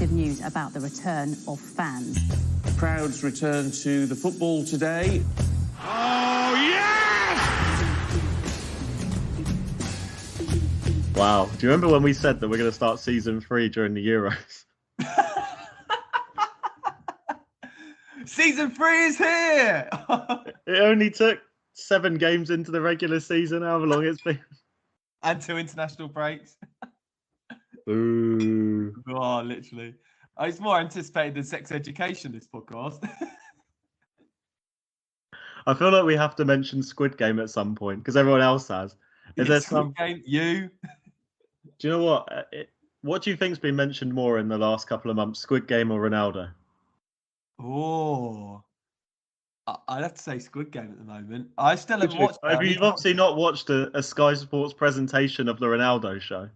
good news about the return of fans. Crowds return to the football today. Oh, yes! Wow. Do you remember when we said that we're going to start season 3 during the Euros? Season 3 is here! It only took 7 games into the regular season, however long it's been. And 2 international breaks. Ooh. Oh, literally. It's more anticipated than sex education, this podcast. I feel like we have to mention Squid Game at some point because everyone else has. Is there some? Game, you? Do you know what? What do you think's been mentioned more in the last couple of months, Squid Game or Ronaldo? Oh, I'd have to say Squid Game at the moment. I still haven't watched it. You've obviously not watched a Sky Sports presentation of the Ronaldo show.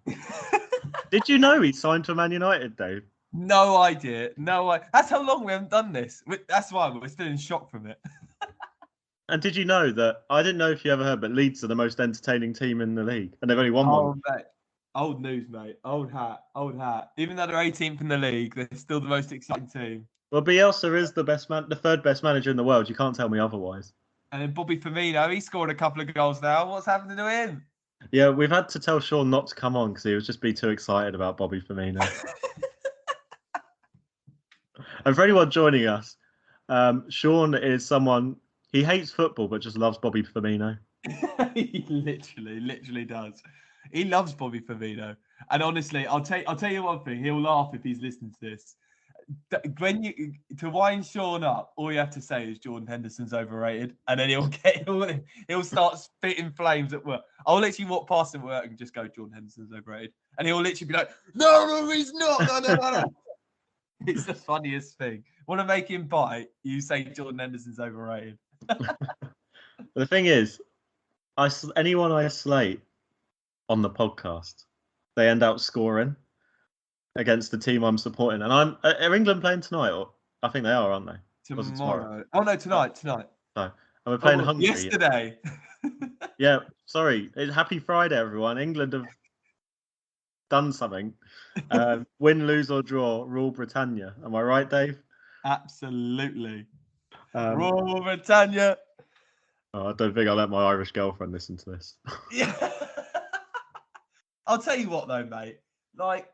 Did you know he signed for Man United, Dave? No idea. That's how long we haven't done this. That's why we're still in shock from it. And did you know that, I didn't know if you ever heard, but Leeds are the most entertaining team in the league, and they've only won one. Mate. Old news, mate. Old hat. Even though they're 18th in the league, they're still the most exciting team. Well, Bielsa is the third best manager in the world. You can't tell me otherwise. And then Bobby Firmino, he scored a couple of goals now. What's happening to him? Yeah, we've had to tell Sean not to come on because he would just be too excited about Bobby Firmino. And for anyone joining us, Sean is someone, he hates football but just loves Bobby Firmino. He literally does. He loves Bobby Firmino. And honestly, I'll tell you one thing. He'll laugh if he's listening to this. To wind Sean up, all you have to say is Jordan Henderson's overrated, and then he'll start spitting flames at work. I'll literally walk past him at work and just go, Jordan Henderson's overrated, and he'll literally be like, no, he's not. No. It's the funniest thing. Want to make him bite? You say Jordan Henderson's overrated. The thing is, anyone I slate on the podcast, they end up scoring against the team I'm supporting. And are England playing tonight? Or I think they are, aren't they? Tomorrow. Oh no, tonight. No. And we're playing Hungary. Yesterday. Yeah, sorry. Happy Friday, everyone. England have done something. Win, lose or draw, rule Britannia. Am I right, Dave? Absolutely. Rule Britannia. Oh, I don't think I'll let my Irish girlfriend listen to this. Yeah. I'll tell you what though, mate. Like,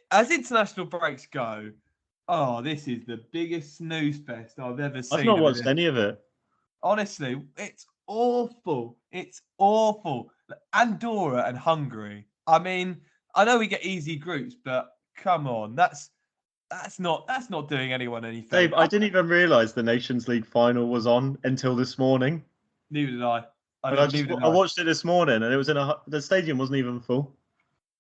as international breaks go, this is the biggest snooze fest I've ever seen. I've not watched any of it. Honestly, it's awful. It's awful. Andorra and Hungary. I mean, I know we get easy groups, but come on, that's not doing anyone any favour. Dave, I didn't even realise the Nations League final was on until this morning. Neither did I. I watched it this morning, and it was the stadium wasn't even full.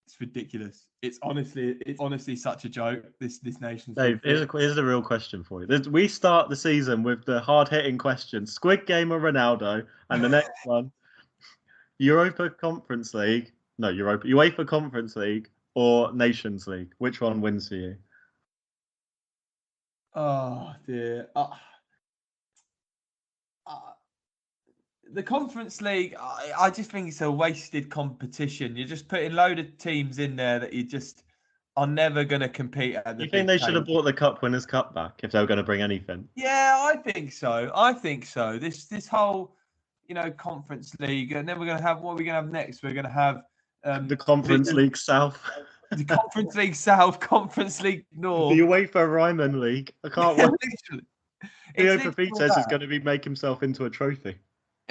It's ridiculous. It's honestly such a joke. This Nations Dave, League. here's a real question for you. We start the season with the hard-hitting question: Squid Game or Ronaldo, and the next one, UEFA Conference League or Nations League. Which one wins for you? Oh dear. The Conference League, I just think it's a wasted competition. You're just putting a load of teams in there that you just are never going to compete at. You think they should have brought the Cup Winners' Cup back if they were going to bring anything? Yeah, I think so. This whole, Conference League, and then we're going to have, what are we going to have next? We're going to have the Conference League South. The Conference League South, Conference League North. The UEFA Ryman League. I can't wait. Theo Papites is going to make himself into a trophy.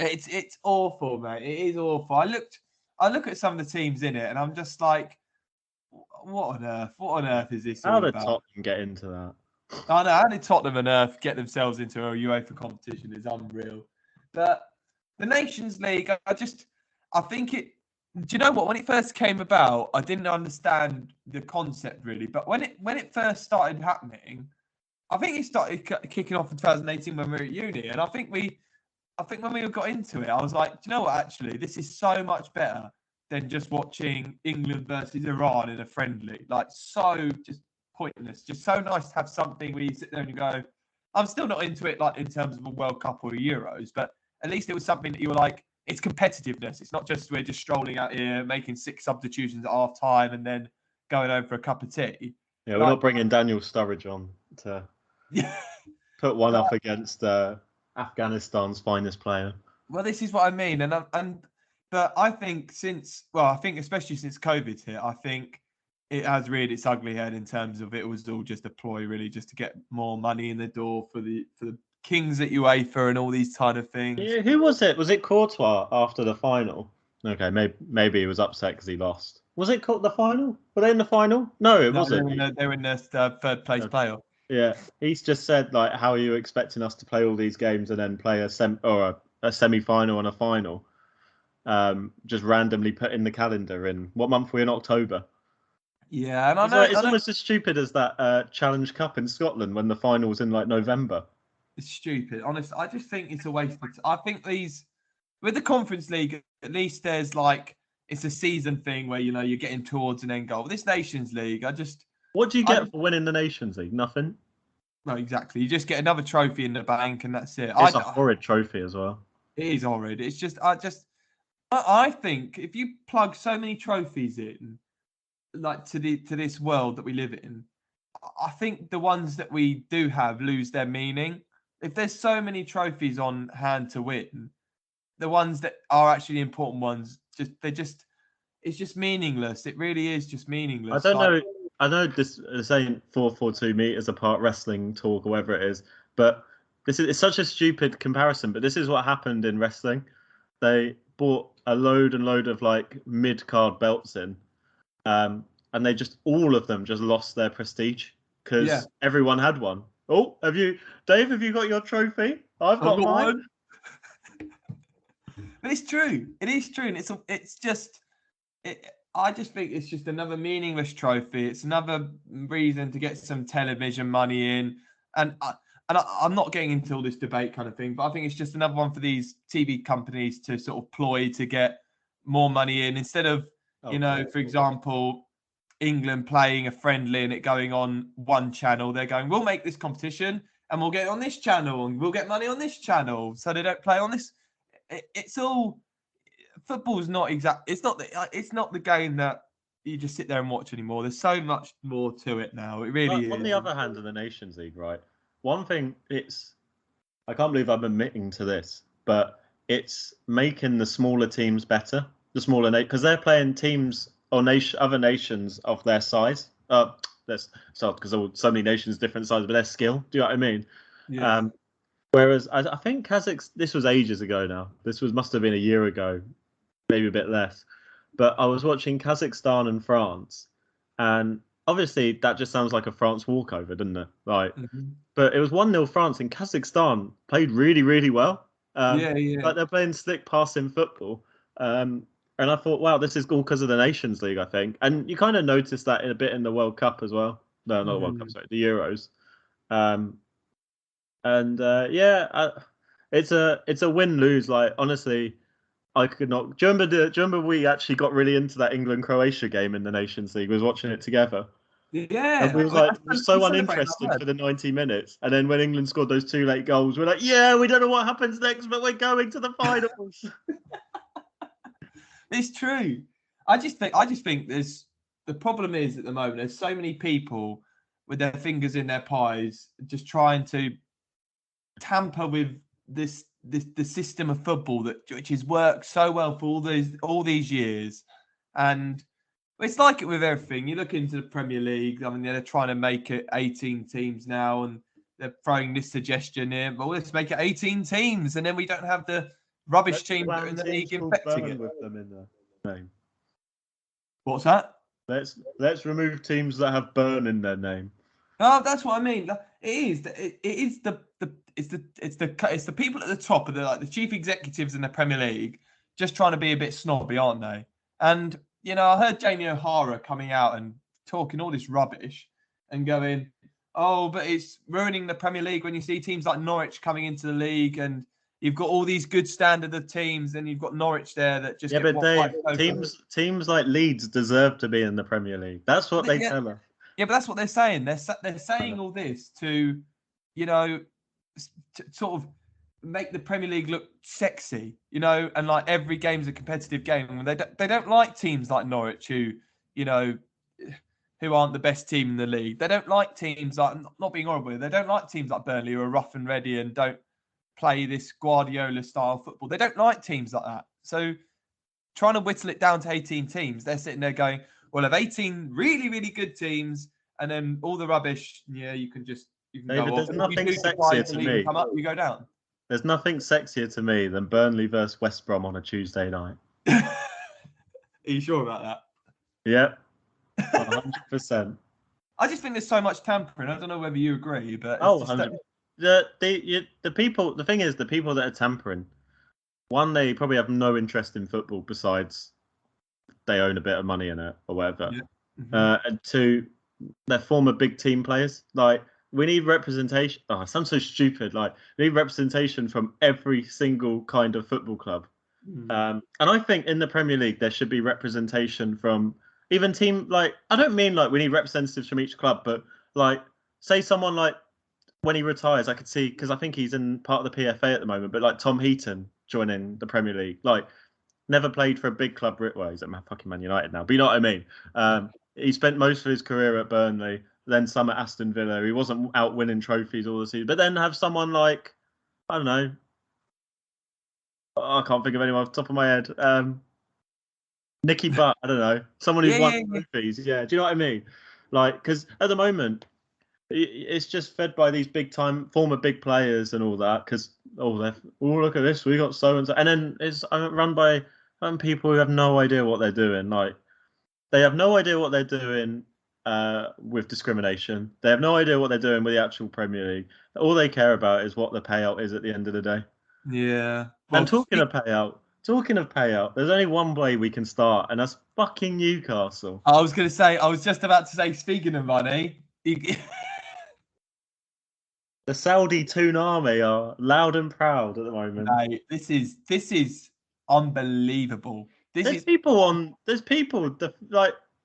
It's awful, mate. It is awful. I look at some of the teams in it, and I'm just like, what on earth? What on earth is this? How did Tottenham get into that? I know. How did Tottenham and Earth get themselves into a UEFA competition is unreal. But the Nations League, I think it. Do you know what? When it first came about, I didn't understand the concept really. But when it first started happening, I think it started kicking off in 2018 when we were at uni, and I think when we got into it, I was like, do you know what? Actually, this is so much better than just watching England versus Iran in a friendly. Like, so just pointless. Just so nice to have something where you sit there and you go, I'm still not into it, like in terms of a World Cup or Euros, but at least it was something that you were like, it's competitiveness. It's not just we're just strolling out here making 6 substitutions at half time and then going home for a cup of tea. Yeah, we're not bringing Daniel Sturridge on to put one up against Afghanistan's finest player. Well, this is what I mean, but I think especially since COVID's hit, I think it has reared its ugly head in terms of it was all just a ploy, really, just to get more money in the door for the kings at UEFA and all these kind of things. Yeah, who was it? Was it Courtois after the final? Okay, maybe he was upset because he lost. Was it the final? Were they in the final? No, it wasn't. They were in the third place playoff. Yeah, he's just said, like, how are you expecting us to play all these games and then play a semi-final and a final? Just randomly put in the calendar in what month? We're in October. Yeah, and I know it's almost as stupid as that Challenge Cup in Scotland when the final was in like November. It's stupid. Honestly, I just think it's a waste of time. I think with the Conference League, at least there's like it's a season thing where you're getting towards an end goal. This Nations League, what do you get for winning the Nations League? Nothing. No, exactly. You just get another trophy in the bank, and that's it. It's a horrid trophy as well. It is horrid. It's just I think if you plug so many trophies in, like to this world that we live in, I think the ones that we do have lose their meaning. If there's so many trophies on hand to win, the ones that are actually important ones, it's just meaningless. It really is just meaningless. I don't know. I know this ain't 442 meters apart wrestling talk or whatever it is, but it's such a stupid comparison. But this is what happened in wrestling. They bought a load of like mid-card belts in, and they all of them just lost their prestige because everyone had one. Oh, Dave? Have you got your trophy? I've got mine. But it's true. It is true, and I just think it's just another meaningless trophy. It's another reason to get some television money in, and I'm not getting into all this debate kind of thing, but I think it's just another one for these TV companies to sort of ploy to get more money in instead of, for example, England playing a friendly and it going on one channel. They're going, we'll make this competition and we'll get it on this channel and we'll get money on this channel, so they don't play on this. It's all football's not exact. It's not the game that you just sit there and watch anymore. There's so much more to it now. It really is. On the other hand, in the Nations League, right? One thing I can't believe I'm admitting to this, but it's making the smaller teams better. The smaller because they're playing teams or other nations of their size. Because so many nations different sizes, but their skill. Do you know what I mean? Yeah. Whereas I think this was ages ago now. Must have been a year ago, maybe a bit less. But I was watching Kazakhstan and France, and obviously that just sounds like a France walkover, doesn't it? Right. Mm-hmm. But it was 1-0 France, and Kazakhstan played really, really well. Like they're playing slick passing football. And I thought, wow, this is all because of the Nations League, I think. And you kind of noticed that a bit in the World Cup as well. No, not the World Cup, sorry, the Euros. It's a win-lose. Like, honestly, I could not. Do you remember we actually got really into that England-Croatia game in the Nations League? We was watching it together. Yeah. And we were so uninterested for the 90 minutes. And then when England scored those 2 late goals, we're like, yeah, we don't know what happens next, but we're going to the finals. It's true. I just think the problem is at the moment there's so many people with their fingers in their pies just trying to tamper with the system of football which has worked so well for all these years. And it's like it with everything. You look into the Premier League, I mean, they're trying to make it 18 teams now, and they're throwing this suggestion in, but let's make it 18 teams, and then we don't have the rubbish teams that are in the league infecting it. With them in the name. What's that? Let's remove teams that have burn in their name. Oh, that's what I mean. It's the people at the top of the chief executives in the Premier League just trying to be a bit snobby, aren't they? And I heard Jamie O'Hara coming out and talking all this rubbish and going, oh, but it's ruining the Premier League when you see teams like Norwich coming into the league and you've got all these good standard of teams, and you've got Norwich there that just teams like Leeds deserve to be in the Premier League. That's what they tell us. Yeah, but that's what they're saying. They're saying all this to, to sort of make the Premier League look sexy, and like every game's a competitive game. And they don't like teams like Norwich who, who aren't the best team in the league. They don't like teams like, not being horrible, they don't like teams like Burnley who are rough and ready and don't play this Guardiola-style football. They don't like teams like that. So trying to whittle it down to 18 teams, they're sitting there going, we'll have 18 really, really good teams, and then all the rubbish, you can David, go off. there's nothing If you sexier to me. come up, you go down. There's nothing sexier to me than Burnley versus West Brom on a Tuesday night. Are you sure about that? Yep. 100%. I just think there's so much tampering. I don't know whether you agree, but the people. The thing is, the people that are tampering, one, they probably have no interest in football besides they own a bit of money in it or whatever. Yeah. Mm-hmm. And two, they're former big team players. Like, we need representation. Oh, it sounds so stupid. Like, we need representation from every single kind of football club. And I think in the Premier League there should be representation from even team. Like, I don't mean like we need representatives from each club, but like, say someone like when he retires, I could see, because I think he's in part of the PFA at the moment, but like Tom Heaton joining the Premier League, like never played for a big club. Well, he's at fucking Man United now, but you know what I mean. He spent most of his career at Burnley, then some at Aston Villa. He wasn't out winning trophies all the season, but then have someone like, I don't know, I can't think of anyone off the top of my head. Nicky Butt, I don't know. Someone who's won trophies. Yeah, do you know what I mean? Like, because at the moment, it's just fed by these big time former big players and all that. Because look at this, we got so and so, and then it's run by people who have no idea what they're doing. Like, they have no idea what they're doing with discrimination. They have no idea what they're doing with the actual Premier League. All they care about is what the payout is at the end of the day. Yeah. Well, and talking of payout, there's only one way we can start, and that's fucking Newcastle. I was just about to say, speaking of money, the Saudi tsunami are loud and proud at the moment. Mate, this is unbelievable.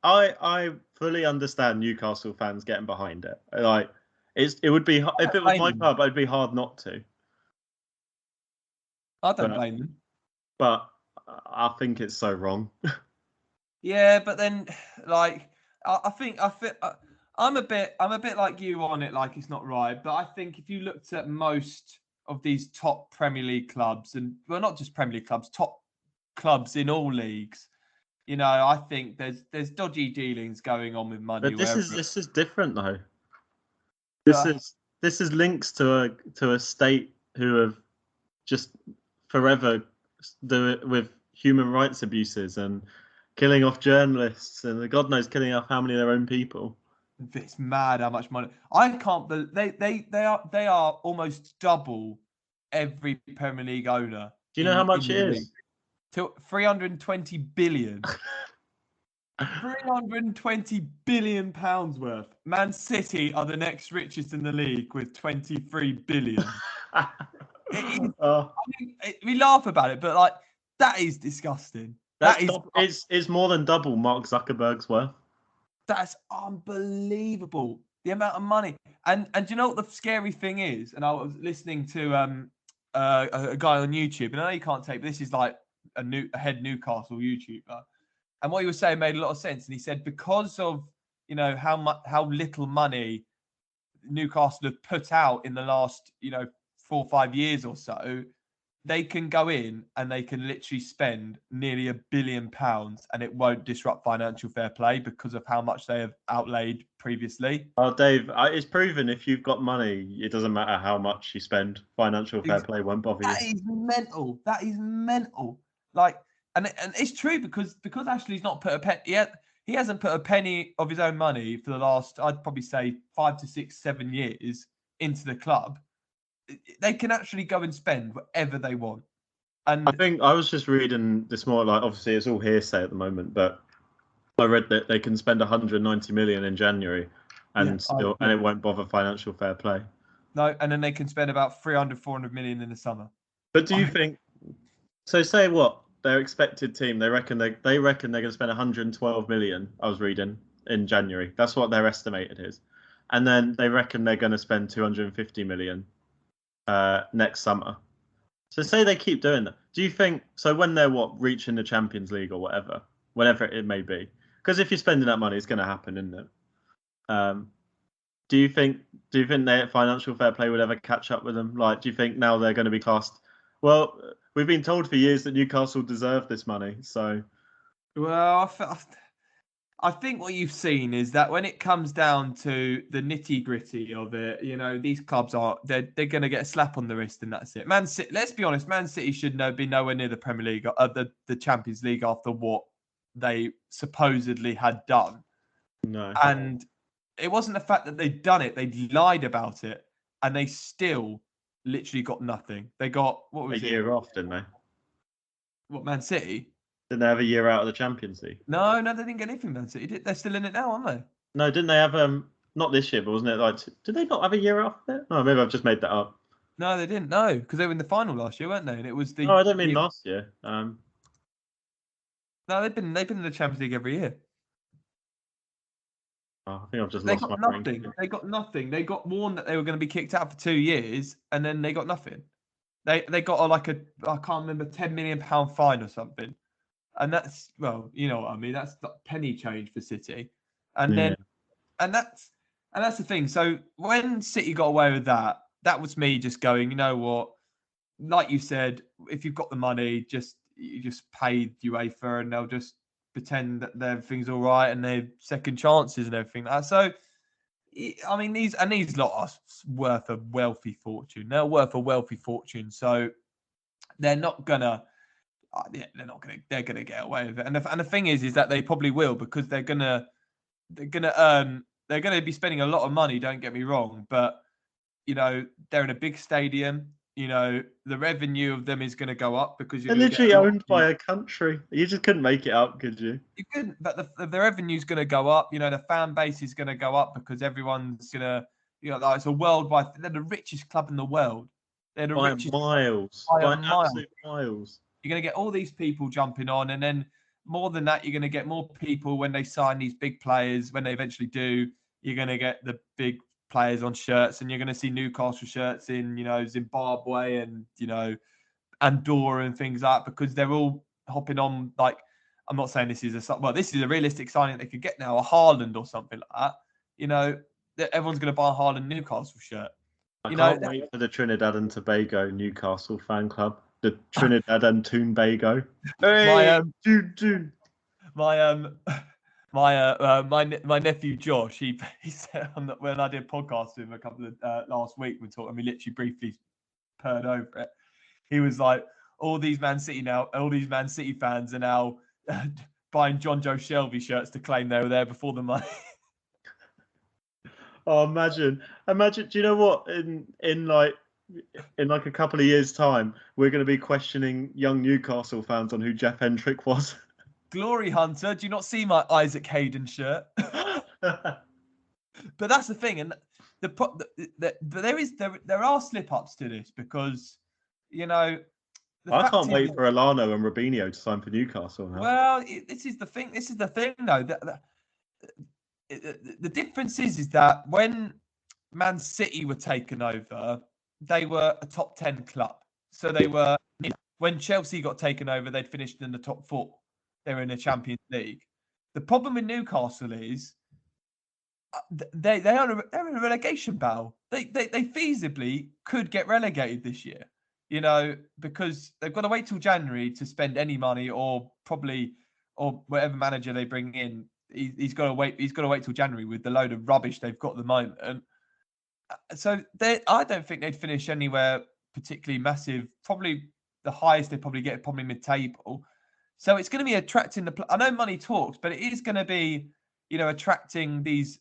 I fully understand Newcastle fans getting behind it. Like, it would be, if it was my club, it'd be hard not to. I don't blame them. But I think it's so wrong. Yeah, but then, like, I'm a bit like you on it. Like, it's not right. But I think if you looked at most of these top Premier League clubs, and well, not just Premier League clubs, top clubs in all leagues, I think there's dodgy dealings going on with money. But this is different though. This is links to a state who have just forever do it with human rights abuses and killing off journalists and God knows killing off how many of their own people. It's mad how much money. I can't believe they are almost double every Premier League owner. Do you know how much it is? 320 billion. 320 billion pounds worth. Man City are the next richest in the league with 23 billion. We laugh about it, but like, that is disgusting. It's more than double Mark Zuckerberg's worth. That's unbelievable. The amount of money. And do you know what the scary thing is? And I was listening to a guy on YouTube, and I know you can't take, but this is like a head Newcastle YouTuber. And what he was saying made a lot of sense. And he said, because of how little money Newcastle have put out in the last 4 or 5 years or so, they can go in and they can literally spend nearly £1 billion and it won't disrupt financial fair play because of how much they have outlaid previously. Oh, Dave, it's proven if you've got money, it doesn't matter how much you spend. Financial fair play won't bother you. That is mental. That is mental. Like, and it's true because Ashley's not put a penny yet. He hasn't put a penny of his own money for the last, I'd probably say 5 to 6, 7 years into the club. They can actually go and spend whatever they want. And I think I was just reading this morning, like, obviously it's all hearsay at the moment, but I read that they can spend 190 million in January and it won't bother financial fair play. No, and then they can spend about 300-400 million in the summer. But do you think, so say what their expected team, they reckon they're going to spend 112 million, I was reading, in January. That's what their estimated is. And then they reckon they're going to spend 250 million next summer. So say they keep doing that. Do you think, so when they're reaching the Champions League or whatever, whenever it may be, because if you're spending that money, it's going to happen, isn't it? Do you think their financial fair play would ever catch up with them? Like, do you think now they're going to be classed? Well, we've been told for years that Newcastle deserve this money. So, Well, I think what you've seen is that when it comes down to the nitty gritty of it, these clubs they're going to get a slap on the wrist and that's it. Man City, let's be honest, Man City should be nowhere near the Premier League, the Champions League after what they supposedly had done. no. And it wasn't the fact that they'd done it; they lied about it, and they still literally got nothing. They got a year off, didn't they? What, Man City? Didn't they have a year out of the Champions League? No, they didn't get anything. Man City. They're still in it now, aren't they? No, didn't they have not this year, but wasn't it like? Did they not have a year off there? No, maybe I've just made that up. No, they didn't. No, because they were in the final last year, weren't they? And it was the. No, I don't mean last year. No, they've been in the Champions League every year. Oh, I think I've just They lost got my nothing. brain. They got nothing. They got warned that they were going to be kicked out for 2 years, and then they got nothing. They got I can't remember, £10 million fine or something, and that's, well, you know what I mean. That's the penny change for City, and then that's the thing. So when City got away with that, that was me just going, you know what? Like you said, if you've got the money, you just pay UEFA, and they'll just pretend that everything's all right and they're second chances and everything like that. So, I mean, these lot are worth a wealthy fortune. They're worth a wealthy fortune. So they're not gonna get away with it. And the thing is that they probably will, because they're gonna be spending a lot of money. Don't get me wrong, but they're in a big stadium. The revenue of them is going to go up because they're literally owned by a country. You just couldn't make it up, could you? You couldn't, but the revenue is going to go up. The fan base is going to go up because everyone's going to, like, it's a worldwide. They're the richest club in the world. They're the richest miles, by absolute miles. You're going to get all these people jumping on, and then more than that, you're going to get more people when they sign these big players. When they eventually do, you're going to get the big players on shirts, and you're going to see Newcastle shirts in, Zimbabwe and, Andorra and things like that, because they're all hopping on. Like, I'm not saying this is a realistic signing they could get now, a Haaland or something like that. Everyone's going to buy a Haaland Newcastle shirt. I can't wait for the Trinidad and Tobago Newcastle fan club. The Trinidad and Tobago. Hey, my nephew Josh, he said when I did a podcast with him a couple of last week, we literally briefly purred over it. He was like, all these Man City fans are now buying John Joe Shelby shirts to claim they were there before the money. Oh, imagine! Do you know what? In like a couple of years' time, we're going to be questioning young Newcastle fans on who Jeff Hendrick was. Glory Hunter, do you not see my Isaac Hayden shirt? But that's the thing, and there are slip ups to this, because I can't wait for Alano and Robinho to sign for Newcastle now. Well, this is the thing. Though. The difference is that when Man City were taken over, they were a top 10 club. So they were. When Chelsea got taken over, they'd finished in the top 4. They were in the Champions League. The problem with Newcastle is they're in a relegation battle. They feasibly could get relegated this year, because they've got to wait till January to spend any money, or whatever manager they bring in. He's got to wait. He's got to wait till January with the load of rubbish they've got at the moment. So I don't think they'd finish anywhere particularly massive. Probably the highest they'd probably get, probably mid-table. So it's going to be attracting I know money talks, but it is going to be, attracting these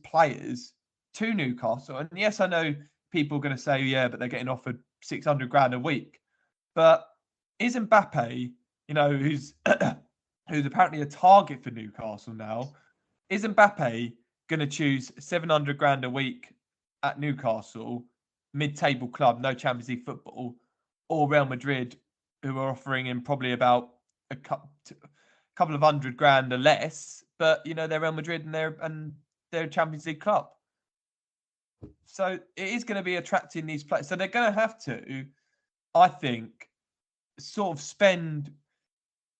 players to Newcastle. And yes, I know people are going to say, yeah, but they're getting offered 600 grand a week. But is Mbappe, who's apparently a target for Newcastle now, is Mbappe going to choose 700 grand a week at Newcastle, mid-table club, no Champions League football, or Real Madrid, who are offering him probably about a couple of 100 grand or less, but they're Real Madrid and they're a Champions League club. So it is going to be attracting these players. So they're going to have to, I think, sort of spend,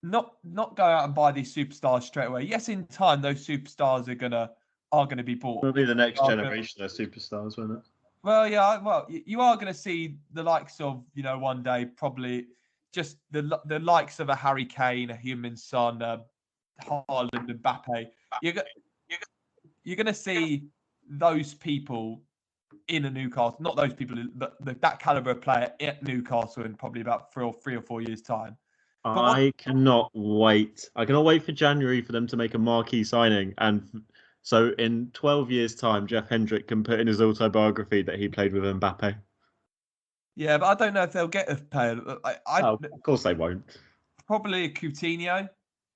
not go out and buy these superstars straight away. Yes, in time those superstars are going to are going to be bought. It'll be the next generation of superstars, won't it? Well, yeah. Well, you are going to see the likes of, one day probably just the likes of a Harry Kane, a Heung-min Son, Haaland, and Mbappe. You're going to see those people in a Newcastle, not those people, but that caliber of player at Newcastle in probably about three or 4 years' time. I cannot wait. I cannot wait for January for them to make a marquee signing. And so in 12 years' time, Jeff Hendrick can put in his autobiography that he played with Mbappe. Yeah, but I don't know if they'll get a player. Of course they won't. Probably a Coutinho,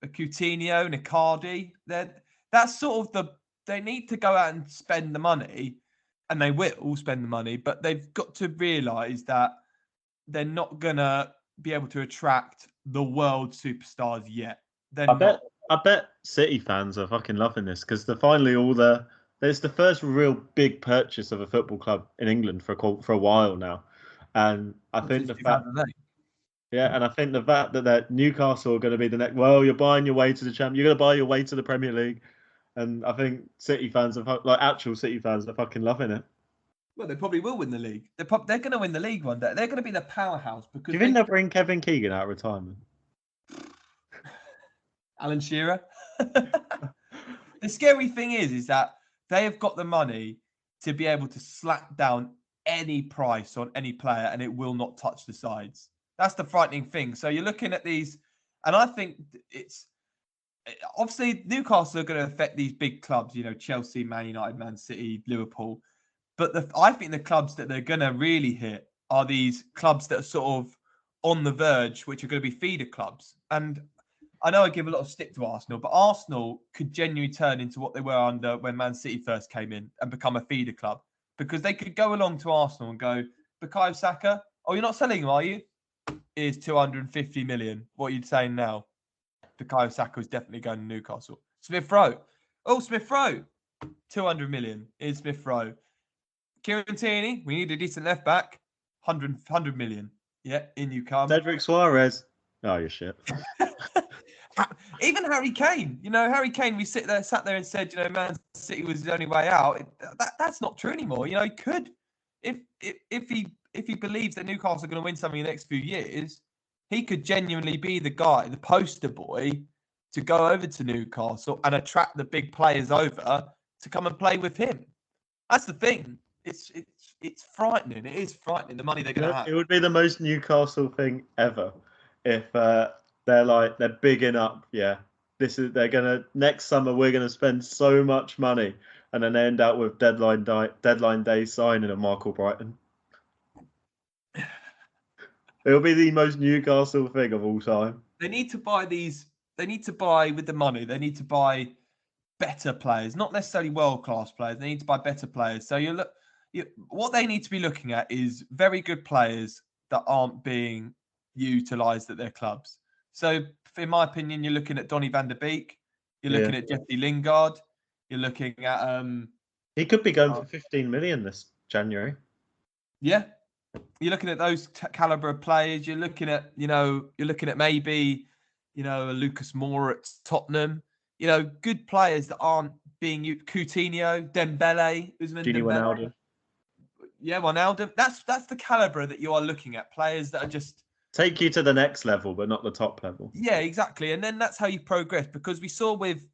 an Icardi. That's sort of they need to go out and spend the money, and they will spend the money, but they've got to realise that they're not going to be able to attract the world superstars yet. I bet City fans are fucking loving this because they're finally there's the first real big purchase of a football club in England for a while now, and I think the fact that Newcastle are going to be the next. Well, you're buying your way to the You're going to buy your way to the Premier League, and I think City fans actual City fans are fucking loving it. Well, they probably will win the league. They're going to win the league one day. They're going to be the powerhouse because. Do you think they'll bring Kevin Keegan out of retirement? Alan Shearer. The scary thing is that they have got the money to be able to slap down any price on any player, and it will not touch the sides. That's the frightening thing. So you're looking at these, and I think it's obviously Newcastle are going to affect these big clubs. Chelsea, Man United, Man City, Liverpool. But I think the clubs that they're going to really hit are these clubs that are sort of on the verge, which are going to be feeder clubs. And I know I give a lot of stick to Arsenal, but Arsenal could genuinely turn into what they were under when Man City first came in and become a feeder club. Because they could go along to Arsenal and go, Bukayo Saka, oh, you're not selling him, are you? Is 250 million. What are you saying now? Bukayo Saka is definitely going to Newcastle. Smith Rowe. Oh, Smith Rowe. 200 million is Smith Rowe. Kieran Tierney, we need a decent left back. 100 million. Yeah, in you come. Cedric Suarez. Oh, you shit. Even Harry Kane. Harry Kane, we sat there and said, Man City was the only way out. That's not true anymore. He could, if he believes that Newcastle are going to win something in the next few years, he could genuinely be the guy, the poster boy, to go over to Newcastle and attract the big players over to come and play with him. That's the thing. It's frightening. It is frightening, the money they're going to have. It would be the most Newcastle thing ever if they're bigging up. Yeah, next summer we're gonna spend so much money, and then they end out with deadline day signing of Michael Brighton. It'll be the most Newcastle thing of all time. They need to buy these. They need to buy with the money. They need to buy better players, not necessarily world-class players. They need to buy better players. So what they need to be looking at is very good players that aren't being utilised at their clubs. So, in my opinion, you're looking at Donny van der Beek. You're looking at Jesse Lingard. You're looking at he could be going for 15 million this January. Yeah, you're looking at those caliber of players. You're looking at maybe a Lucas Moura at Tottenham. Good players that aren't being used. Coutinho, Dembele, Usman Dembele. Yeah, Ronaldo. That's the caliber that you are looking at. Players that are just take you to the next level, but not the top level. Yeah, exactly. And then that's how you progress. Because we saw with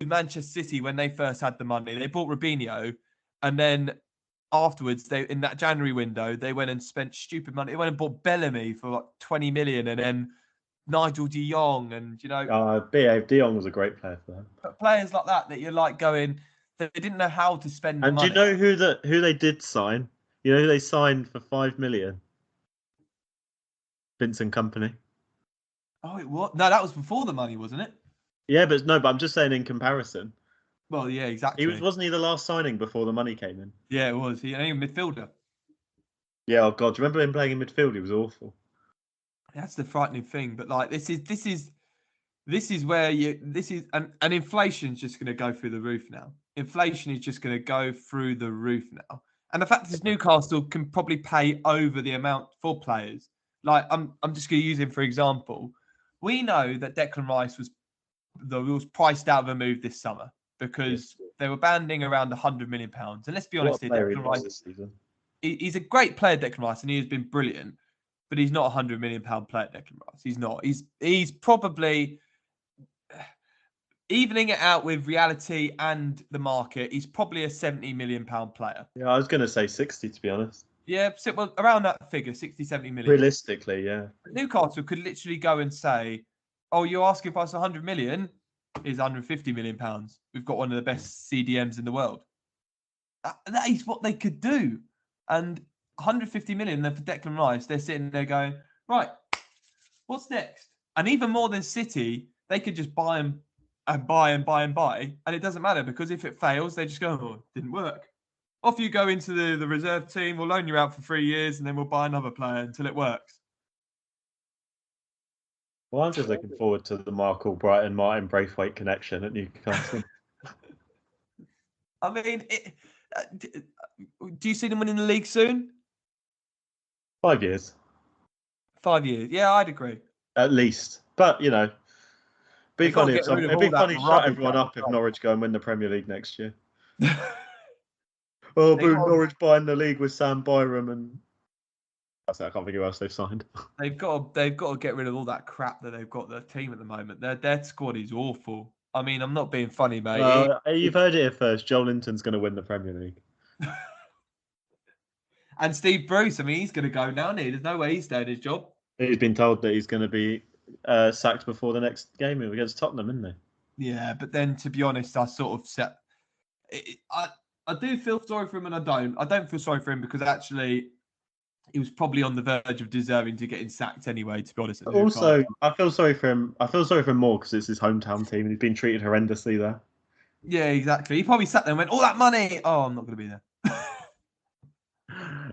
Manchester City when they first had the money, they bought Robinho, and then afterwards, in that January window, they went and spent stupid money. They went and bought Bellamy for like 20 million, and then Nigel de Jong, and De Jong was a great player for them. But players like that you're like going, they didn't know how to spend the money. And do you know who they did sign? You know who they signed for 5 million? Vincent Kompany. Oh, it was? No, that was before the money, wasn't it? Yeah, but I'm just saying in comparison. Well, yeah, exactly. Wasn't he the last signing before the money came in? Yeah, it was. He a midfielder. Yeah, oh God, do you remember him playing in midfield? He was awful. That's the frightening thing. But like, this is where and inflation's just going to go through the roof now. Inflation is just going to go through the roof now. And the fact is, Newcastle can probably pay over the amount for players. Like, I'm just going to use him for example. We know that Declan Rice was priced out of a move this summer because they were banding around £100 million. And let's be honest, What a player he Declan was Rice, this season. he's a great player, Declan Rice, and he has been brilliant. But he's not a £100 million player, Declan Rice. He's not. He's probably evening it out with reality and the market. He's probably a £70 million player. Yeah, I was going to say 60, to be honest. Yeah, well, around that figure, 60, 70 million. Realistically, yeah. Newcastle could literally go and say, "Oh, you're asking for us 100 million? Is 150 million pounds? We've got one of the best CDMs in the world." That is what they could do. And 150 million then for Declan Rice, they're sitting there going, "Right, what's next?" And even more than City, they could just buy him and buy and buy and buy, and it doesn't matter because if it fails, they just go, "Oh, it didn't work." Off you go into the reserve team. We'll loan you out for 3 years, and then we'll buy another player until it works. Well, I'm just looking forward to the Mark Albright and Martin Braithwaite connection at Newcastle. I mean, do you see them winning the league soon? 5 years. 5 years. Yeah, I'd agree. At least. But, you know, it'd be funny to shut everyone up if Norwich go and win the Premier League next year. Oh, boom, Norwich buying the league with Sam Byram and... I can't think of who else they've signed. They've got to get rid of all that crap that they've got their team at the moment. Their squad is awful. I mean, I'm not being funny, mate. You've heard it here first. Joe Linton's going to win the Premier League. And Steve Bruce, I mean, he's going to go now, isn't he? There's no way he's staying his job. He's been told that he's going to be sacked before the next game against Tottenham, isn't he? Yeah, but then to be honest, I sort of set. I do feel sorry for him, and I don't. I don't feel sorry for him because actually, he was probably on the verge of deserving to getting sacked anyway. To be honest. Also, I feel sorry for him. I feel sorry for him more because it's his hometown team and he's been treated horrendously there. Yeah, exactly. He probably sat there and went, "All that money. Oh, I'm not going to be there."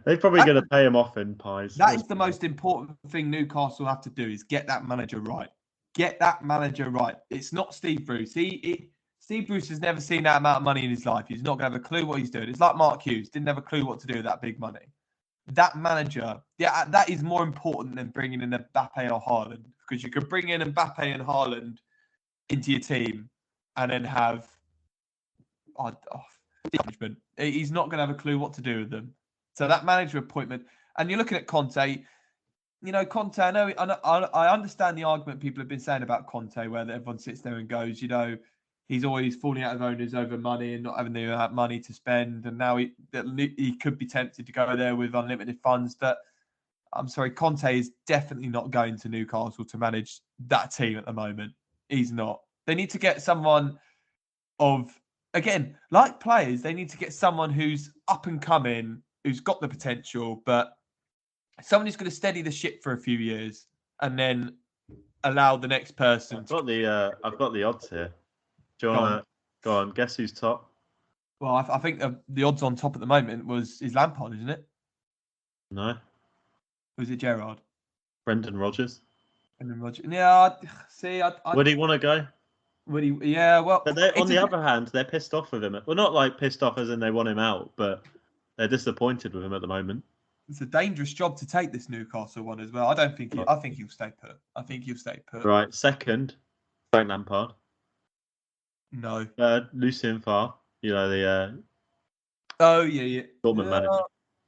They're probably going to pay him off in pies. That is the most important thing Newcastle have to do is get that manager right. Get that manager right. It's not Steve Bruce. Steve Bruce has never seen that amount of money in his life. He's not going to have a clue what he's doing. It's like Mark Hughes. Didn't have a clue what to do with that big money. That manager, yeah, that is more important than bringing in Mbappe or Haaland. Because you could bring in Mbappe and Haaland into your team and then have management. He's not going to have a clue what to do with them. So that manager appointment, and you're looking at Conte. You know, Conte, I understand the argument people have been saying about Conte, where everyone sits there and goes, you know, he's always falling out of owners over money and not having the money to spend. And now he could be tempted to go there with unlimited funds. But I'm sorry, Conte is definitely not going to Newcastle to manage that team at the moment. He's not. They need to get someone again, like players, they need to get someone who's up and coming, who's got the potential, but someone who's going to steady the ship for a few years and then allow the next person. I've got the odds here. Do you want to go on? Guess who's top? Well, I think the odds on top at the moment is Lampard, isn't it? No. Or is it Gerrard? Brendan Rodgers. Brendan Rodgers. Yeah. See, would he want to go? Would he? Yeah. Well, but on the other hand, they're pissed off with him. Well, not like pissed off as in they want him out, but they're disappointed with him at the moment. It's a dangerous job to take, this Newcastle one as well. I think he'll stay put. I think he'll stay put. Right. Second, Frank Lampard. No. Third, Lucien Favre. You know the. Oh yeah. Dortmund manager.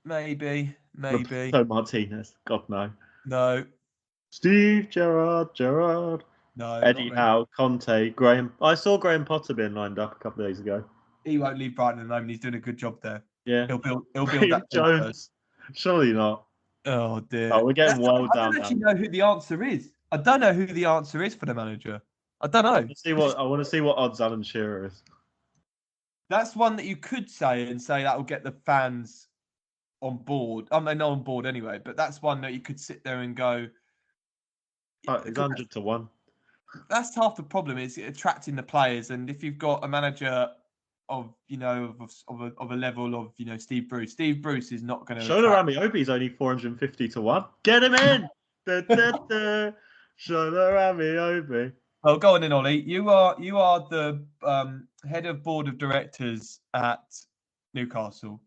Maybe. Roberto Martinez. God no. No. Steve Gerrard. No. Eddie Howe, Conte, Graham. I saw Graham Potter being lined up a couple of days ago. He won't leave Brighton at the moment. He's doing a good job there. Yeah. He'll build that. Jones. Surely not. Oh dear. Oh, we're getting well down. I don't actually know who the answer is. I don't know who the answer is for the manager. I don't know. I want to see what odds Alan Shearer is. That's one that you could say that will get the fans on board. I mean, not on board anyway, but that's one that you could sit there and go. It's 100 to 1. That's half the problem, is attracting the players. And if you've got a manager of a level of Steve Bruce is not going to. SHOLA Amiobi is only 450 to 1. Get him in. SHOLA Amiobi. Well, go on then, Ollie. You are the head of board of directors at Newcastle.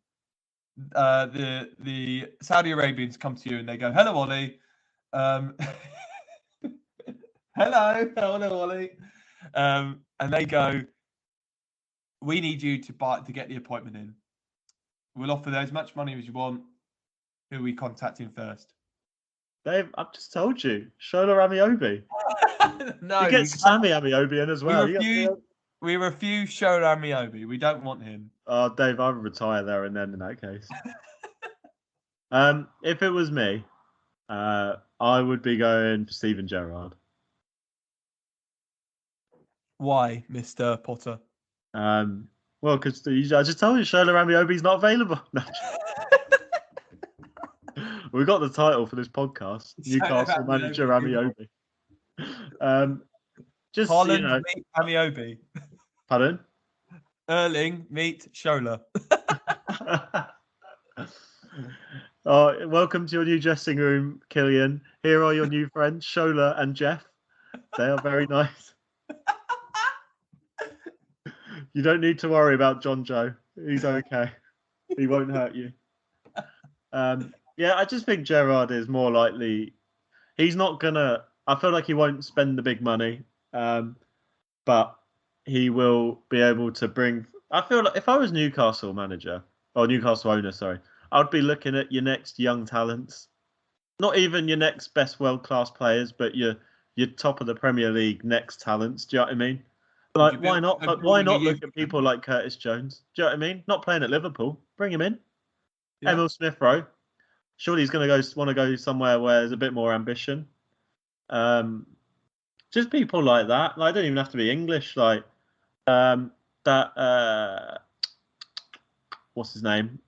The Saudi Arabians come to you and they go, "Hello, Ollie." Hello, Ollie. And they go, we need you to get the appointment in. We'll offer as much money as you want. Who are we contacting first? Dave, I've just told you. Shola Amiobi. No, you get Sammy Amiobi in as well. We refuse Shola Amiobi. We don't want him. Oh, Dave, I would retire there and then in that case. If it was me, I would be going for Steven Gerrard. Why, Mr. Potter? Well, because I just told you Shola Amiobi's not available. No. We got the title for this podcast, Newcastle manager Amiobi. Just Holland meet Amiobi. Pardon? Erling meet Shola. Welcome to your new dressing room, Killian. Here are your new friends, Shola and Jeff. They are very nice. You don't need to worry about John Joe. He's okay. He won't hurt you. Yeah, I just think Gerrard is more likely. He's not gonna. I feel like he won't spend the big money, but he will be able to bring. I feel like if I was Newcastle manager or Newcastle owner, sorry, I'd be looking at your next young talents, not even your next best world-class players, but your top of the Premier League next talents. Do you know what I mean? Like, why not? Like, why not look at people like Curtis Jones? Do you know what I mean? Not playing at Liverpool, bring him in. Yeah. Emil Smith-Rowe. Surely he's going to want to go somewhere where there's a bit more ambition. Just people like that. Like, don't even have to be English. Like what's his name?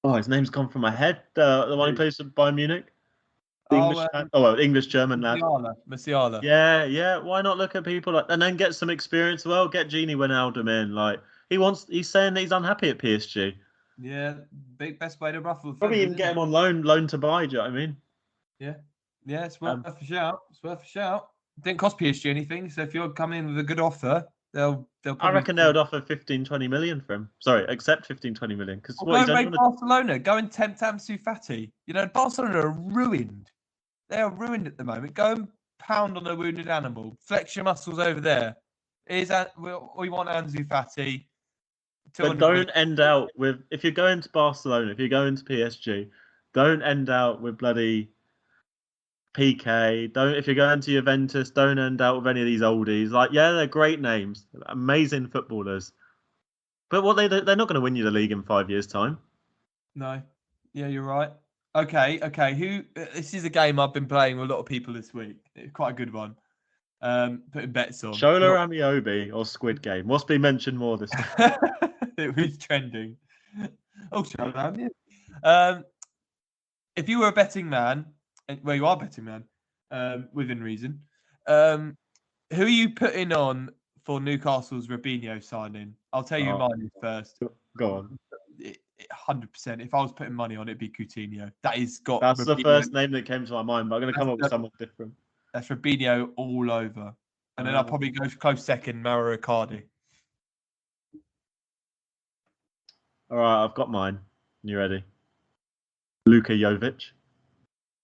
His name's gone from my head. The one who plays for Bayern Munich. English German lad. Musiala. Yeah. Why not look at people like, and then get some experience? Well, get Gini Wijnaldum in. Like he's saying that he's unhappy at PSG. Yeah, best way to ruffle. Probably even get him on loan to buy. Do you know what I mean? Yeah, it's worth a shout. It's worth a shout. Didn't cost PSG anything, so if you're coming in with a good offer, they'll. I reckon they would offer 15-20 million for him. Sorry, accept 15-20 million because go and raid Barcelona. Go and tempt Ansu Fati. You know, Barcelona are ruined. They are ruined at the moment. Go and pound on a wounded animal. Flex your muscles over there. We want Ansu Fati. But don't end out with, if you're going to Barcelona, if you're going to PSG, don't end out with bloody PK. If you're going to Juventus, don't end out with any of these oldies. Like, yeah, they're great names, amazing footballers. But they're not going to win you the league in 5 years' time. No. Yeah, you're right. Okay. This is a game I've been playing with a lot of people this week. It's quite a good one. Putting bets on. Shola Amiobi or Squid Game. What's been mentioned more this week? It was trending. Oh, Shola Amiobi. If you were a betting man, well, you are a betting man, within reason, who are you putting on for Newcastle's Robinho signing? I'll tell you mine first. Go on. 100%. If I was putting money on it, it'd be Coutinho. That's Robinho. The first name that came to my mind, but I'm going to come up with someone different. That's Robinho all over. And then I'll probably go close second, Mauro Icardi. All right, I've got mine. You ready? Luka Jovic.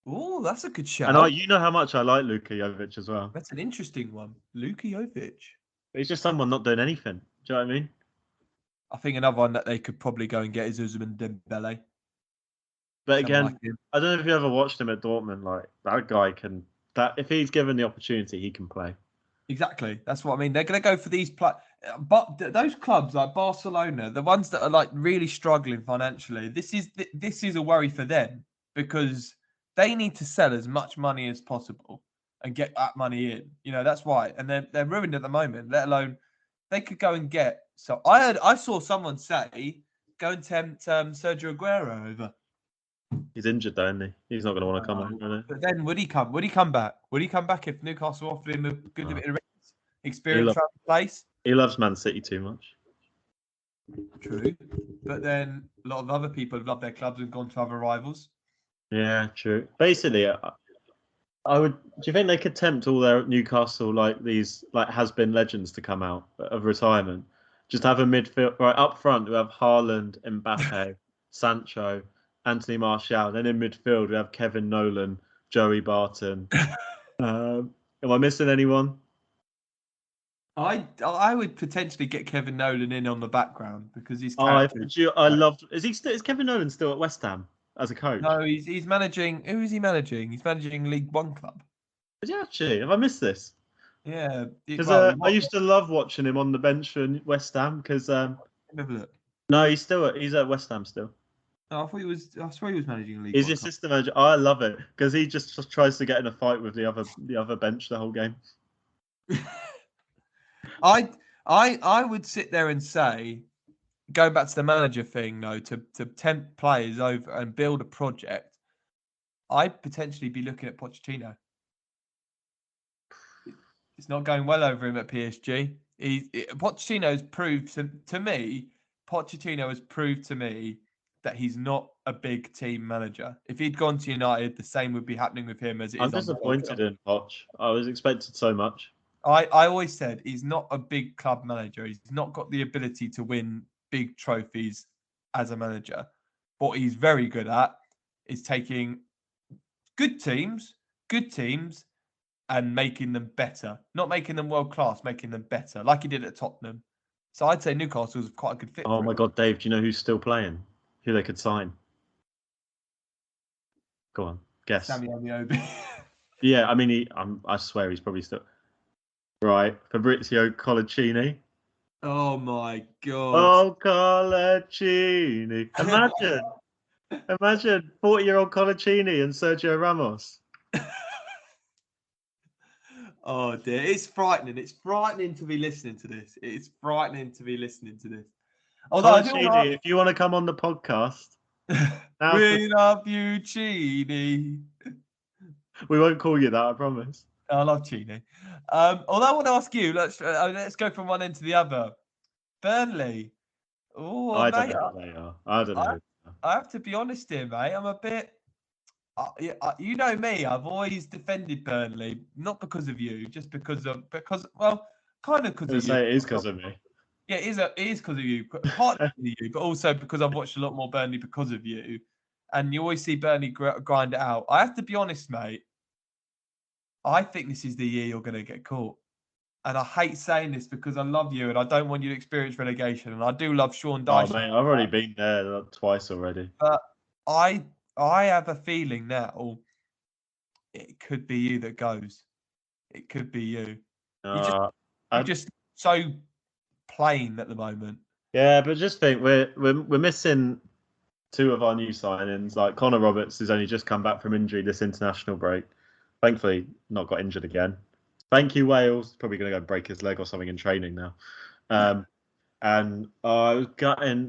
Oh, that's a good shout. And you know how much I like Luka Jovic as well. That's an interesting one. Luka Jovic. He's just someone not doing anything. Do you know what I mean? I think another one that they could probably go and get is Ousmane Dembele. But again, I don't know if you ever watched him at Dortmund. Like, that guy can... if he's given the opportunity, he can play. Exactly. That's what I mean. They're going to go for these... But those clubs like Barcelona, the ones that are like really struggling financially, this is a worry for them because they need to sell as much money as possible and get that money in. You know, that's why. And they're ruined at the moment, let alone they could go and get... So I saw someone say, go and tempt Sergio Aguero over. He's injured, though, isn't he? He's not going to want to come over. But then would he come? Would he come back? Would he come back if Newcastle offered him a good bit of experience around the place? He loves Man City too much. True. But then a lot of other people have loved their clubs and gone to other rivals. Yeah, true. Basically, I would. Do you think they could tempt all their Newcastle these has-been legends to come out of retirement? Just have a midfield right up front. We have Haaland, Mbappe, Sancho, Anthony Martial. Then in midfield we have Kevin Nolan, Joey Barton. Am I missing anyone? I would potentially get Kevin Nolan in on the background because he's I love. Is Kevin Nolan still at West Ham as a coach? No, he's managing. Who is he managing? He's managing League One club. Is he actually? Have I missed this? Yeah, Because I used to love watching him on the bench for West Ham. Because no, he's at West Ham still. No, I swear he was managing League He's One the club. assistant manager. I love it because he just tries to get in a fight with the other bench the whole game. I would sit there and say, going back to the manager thing, though, to tempt players over and build a project, I'd potentially be looking at Pochettino. It's not going well over him at PSG. Pochettino has proved to me that he's not a big team manager. If he'd gone to United, the same would be happening with him as it is. I'm disappointed in Poch. I was expected so much. I always said he's not a big club manager. He's not got the ability to win big trophies as a manager. What he's very good at is taking good teams, and making them better. Not making them world class, making them better, like he did at Tottenham. So I'd say Newcastle was quite a good fit. Oh my God, Dave! Do you know who's still playing? Who they could sign? Go on, guess. Sammy Amiobi. Yeah, I mean, I swear he's probably still right. Fabrizio Colaccini. Oh my God! Oh, Colaccini! Imagine 40-year-old Colaccini and Sergio Ramos. Oh dear, it's frightening. It's frightening to be listening to this. It's frightening to be listening to this. Although Colaccini, if you want to come on the podcast, we love you, Chini. We won't call you that, I promise. I love Chini. Although I want to ask you, let's go from one end to the other. Burnley. Oh, I don't know who they are. I don't know. I have to be honest here, mate. I'm a bit. You know me. I've always defended Burnley, not because of you, just because kind of because of you. Say it is because of me. Yeah, it is because of you, partly because of you, but also because I've watched a lot more Burnley because of you, and you always see Burnley grind it out. I have to be honest, mate. I think this is the year you're going to get caught. And I hate saying this because I love you and I don't want you to experience relegation. And I do love Sean Dyche. Oh, mate, I've already been there twice already. But I have a feeling now it could be you that goes. It could be you. You're just so plain at the moment. Yeah, but just think we're missing two of our new signings. Like Connor Roberts has only just come back from injury this international break. Thankfully, not got injured again. Thank you, Wales. Probably going to go break his leg or something in training now. And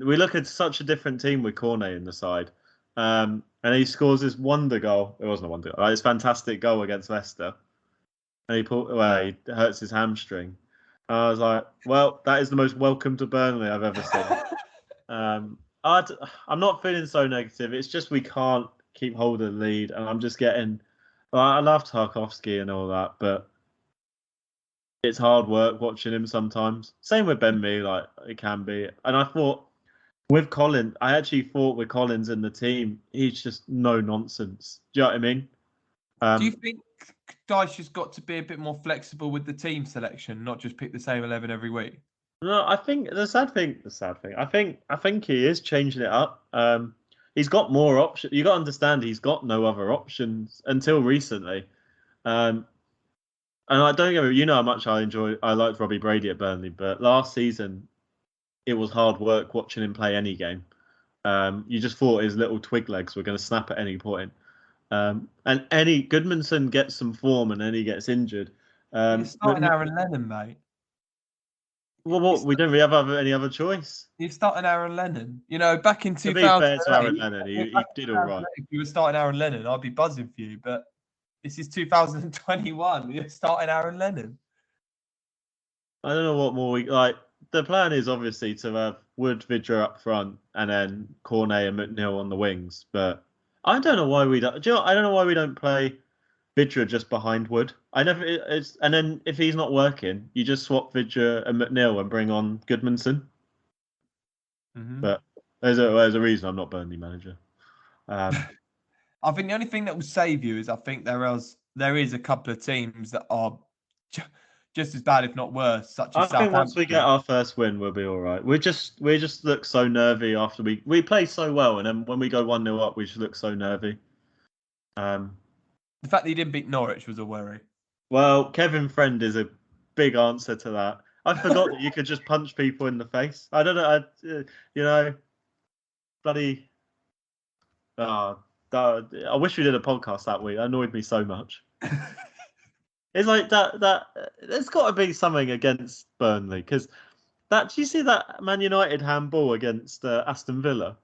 we look at such a different team with Cornet in the side. And he scores this wonder goal. It wasn't a wonder goal. This fantastic goal against Leicester. And he hurts his hamstring. I was like, well, that is the most welcome to Burnley I've ever seen. I'm not feeling so negative. It's just we can't keep hold of the lead. And I'm just getting... I love Tarkowski and all that, but it's hard work watching him sometimes. Same with Ben Mee, like it can be. And I thought with Collins, with Collins in the team, he's just no nonsense. Do you know what I mean? Do you think Dyche has got to be a bit more flexible with the team selection, not just pick the same 11 every week? No, I think the sad thing. I think he is changing it up. He's got more options. You got to understand, he's got no other options until recently. And I don't get you know how much I liked Robbie Brady at Burnley, but last season it was hard work watching him play any game. You just thought his little twig legs were going to snap at any point. And Goodmanson gets some form and then he gets injured. You're starting Aaron Lennon, mate. Well, we don't really have any other choice. You're starting Aaron Lennon. You know, back in 2000. To be fair to Aaron Lennon, he did all right. If you were starting Aaron Lennon, I'd be buzzing for you. But this is 2021. You're starting Aaron Lennon. I don't know what more we like. The plan is obviously to have Wood, Vidra up front, and then Cornet and McNeil on the wings. But I don't know why we don't. Do you know, I don't know why we don't play Vidra just behind Wood. And then if he's not working, you just swap Vidra and McNeil and bring on Goodmanson. Mm-hmm. But there's a reason I'm not Burnley manager. I think the only thing that will save you is I think there is a couple of teams that are just as bad, if not worse, such I as think once we Southampton. get our first win, we'll be all right. We just look so nervy after we play so well, and then when we go 1-0 up, we just look so nervy. The fact that he didn't beat Norwich was a worry. Well, Kevin Friend is a big answer to that. I forgot that you could just punch people in the face. I don't know. Bloody. I wish we did a podcast that week. That annoyed me so much. It's like that. There's got to be something against Burnley because do you see that Man United handball against Aston Villa?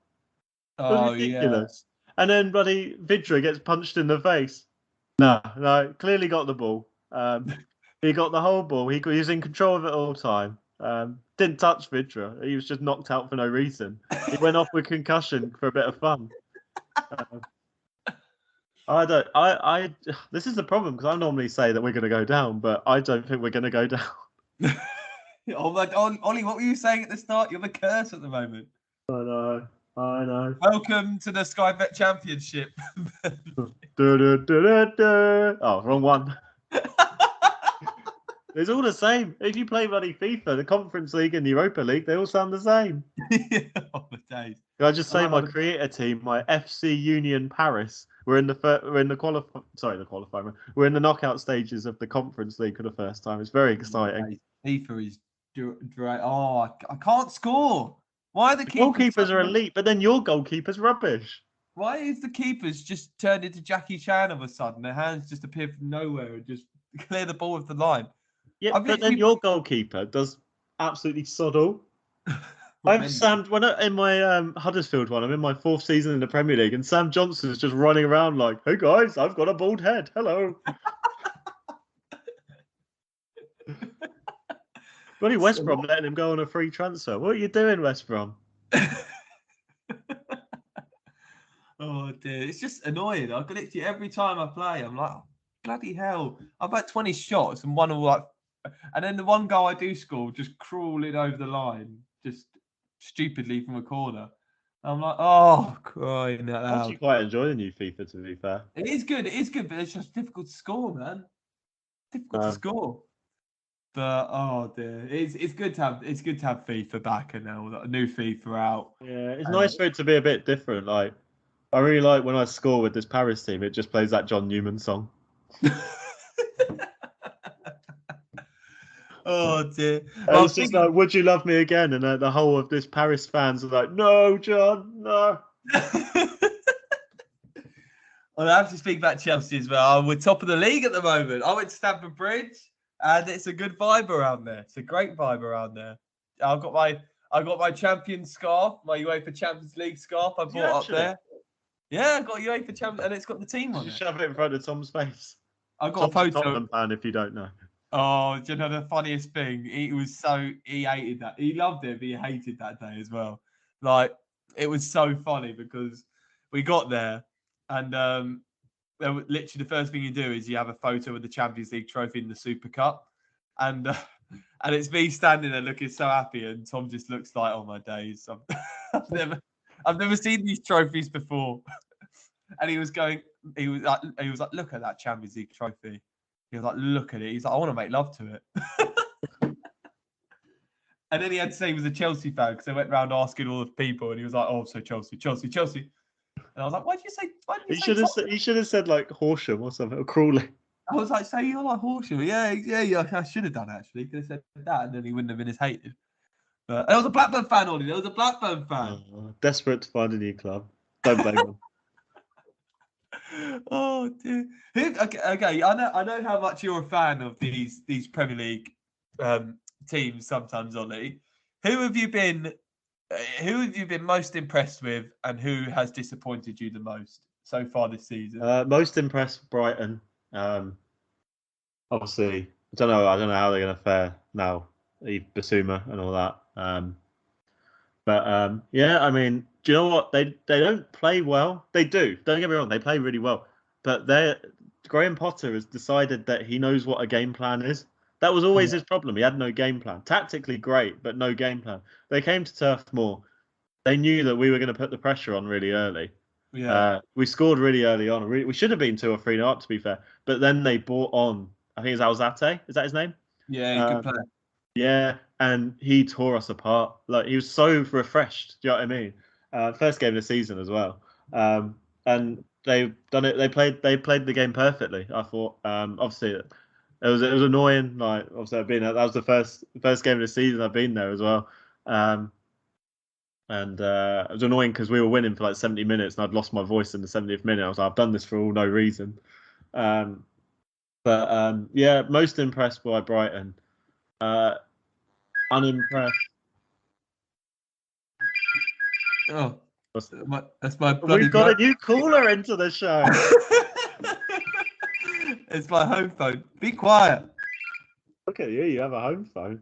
It was ridiculous. Yeah. And then bloody Vidra gets punched in the face. No, clearly got the ball. He got the whole ball. He was in control of it all the time. Didn't touch Vidra. He was just knocked out for no reason. He went off with concussion for a bit of fun. This is the problem because I normally say that we're going to go down, but I don't think we're going to go down. Oh my God, Ollie, what were you saying at the start? You're the curse at the moment. I know. Welcome to the Sky Bet Championship. Oh, wrong one. It's all the same. If you play bloody FIFA, the Conference League and the Europa League, they all sound the same. Oh, the days. Can I just say my creator team, my FC Union Paris, we're in the qualifying. We're in the knockout stages of the Conference League for the first time. It's very exciting. FIFA is I can't score. Why are the goalkeepers are elite, but then your goalkeeper's rubbish. Why is the keepers just turned into Jackie Chan all of a sudden? Their hands just appear from nowhere and just clear the ball with the line. Yeah, but then your goalkeeper does absolutely sod all. I'm Sam. In my Huddersfield one, I'm in my 4th season in the Premier League, and Sam Johnson's just running around like, "Hey guys, I've got a bald head. Hello." Bloody West Brom letting him go on a free transfer. What are you doing, West Brom? Oh dear, it's just annoying. I literally every time I play, I'm like, oh, bloody hell! I've had 20 shots and one all and then the one goal I do score just crawling over the line, just stupidly from a corner. I'm like, oh, crying out loud. I actually quite enjoy the new FIFA, to be fair. It is good, but it's just difficult to score, man. Difficult to score. But oh dear, it's good to have FIFA back and now a new FIFA out. Yeah, it's nice for it to be a bit different. Like, I really like when I score with this Paris team, it just plays that John Newman song. Oh dear! It's just like, would you love me again? And the whole of this Paris fans are like, no, John, no. Well, I have to speak about Chelsea as well. We're top of the league at the moment. I went to Stamford Bridge, and it's a good vibe around there. It's a great vibe around there. I got my Champions scarf, my UEFA Champions League scarf. I bought up there. Yeah, I got UEFA Champions, and it's got the team on it. Shove it in front of Tom's face. I got a photo. Tottenham fan, if you don't know. Oh, do you know the funniest thing? He hated that. He loved it, but he hated that day as well. Like, it was so funny because we got there and literally the first thing you do is you have a photo with the Champions League trophy in the Super Cup. And it's me standing there looking so happy, and Tom just looks like, oh my days. I've never seen these trophies before. And he was like, look at that Champions League trophy. He was like, look at it. He's like, I want to make love to it. And then he had to say he was a Chelsea fan because they went around asking all the people, and he was like, oh, so Chelsea. And I was like, why did you say? He should have said like Horsham or something, or Crawley. I was like, say you're like Horsham. Yeah. I should have done actually. Could have said that, and then he wouldn't have been as hated. But there was a Blackburn fan, Ollie. There was a Blackburn fan. Desperate to find a new club. Don't blame him. Oh dear. Okay. I know how much you're a fan of these Premier League teams. Sometimes, Ollie. Who have you been most impressed with, and who has disappointed you the most so far this season? Most impressed with Brighton. Obviously, I don't know how they're going to fare now. Basuma and all that. Yeah, I mean, do you know what? They don't play well. They do. Don't get me wrong. They play really well. But Graham Potter has decided that he knows what a game plan is. That was always his problem. He had no game plan. Tactically great, but no game plan. They came to Turf Moor. They knew that we were going to put the pressure on really early. Yeah. We scored really early on. We should have been 2 or 3 up, to be fair. But then they brought on, I think it's Alzate. Is that his name? Yeah, good player. Yeah, and he tore us apart. Like, he was so refreshed. Do you know what I mean? First game of the season as well. And they've done it. They played the game perfectly. I thought. Obviously, it was annoying. Like, obviously, that was the first game of the season I've been there as well. And it was annoying because we were winning for like 70 minutes, and I'd lost my voice in the 70th minute. I was like, I've done this for all no reason. Yeah, most impressed by Brighton. Unimpressed. Oh, that's my bloody. We've got a new caller into the show. It's my home phone. Be quiet. Look at you. You have a home phone.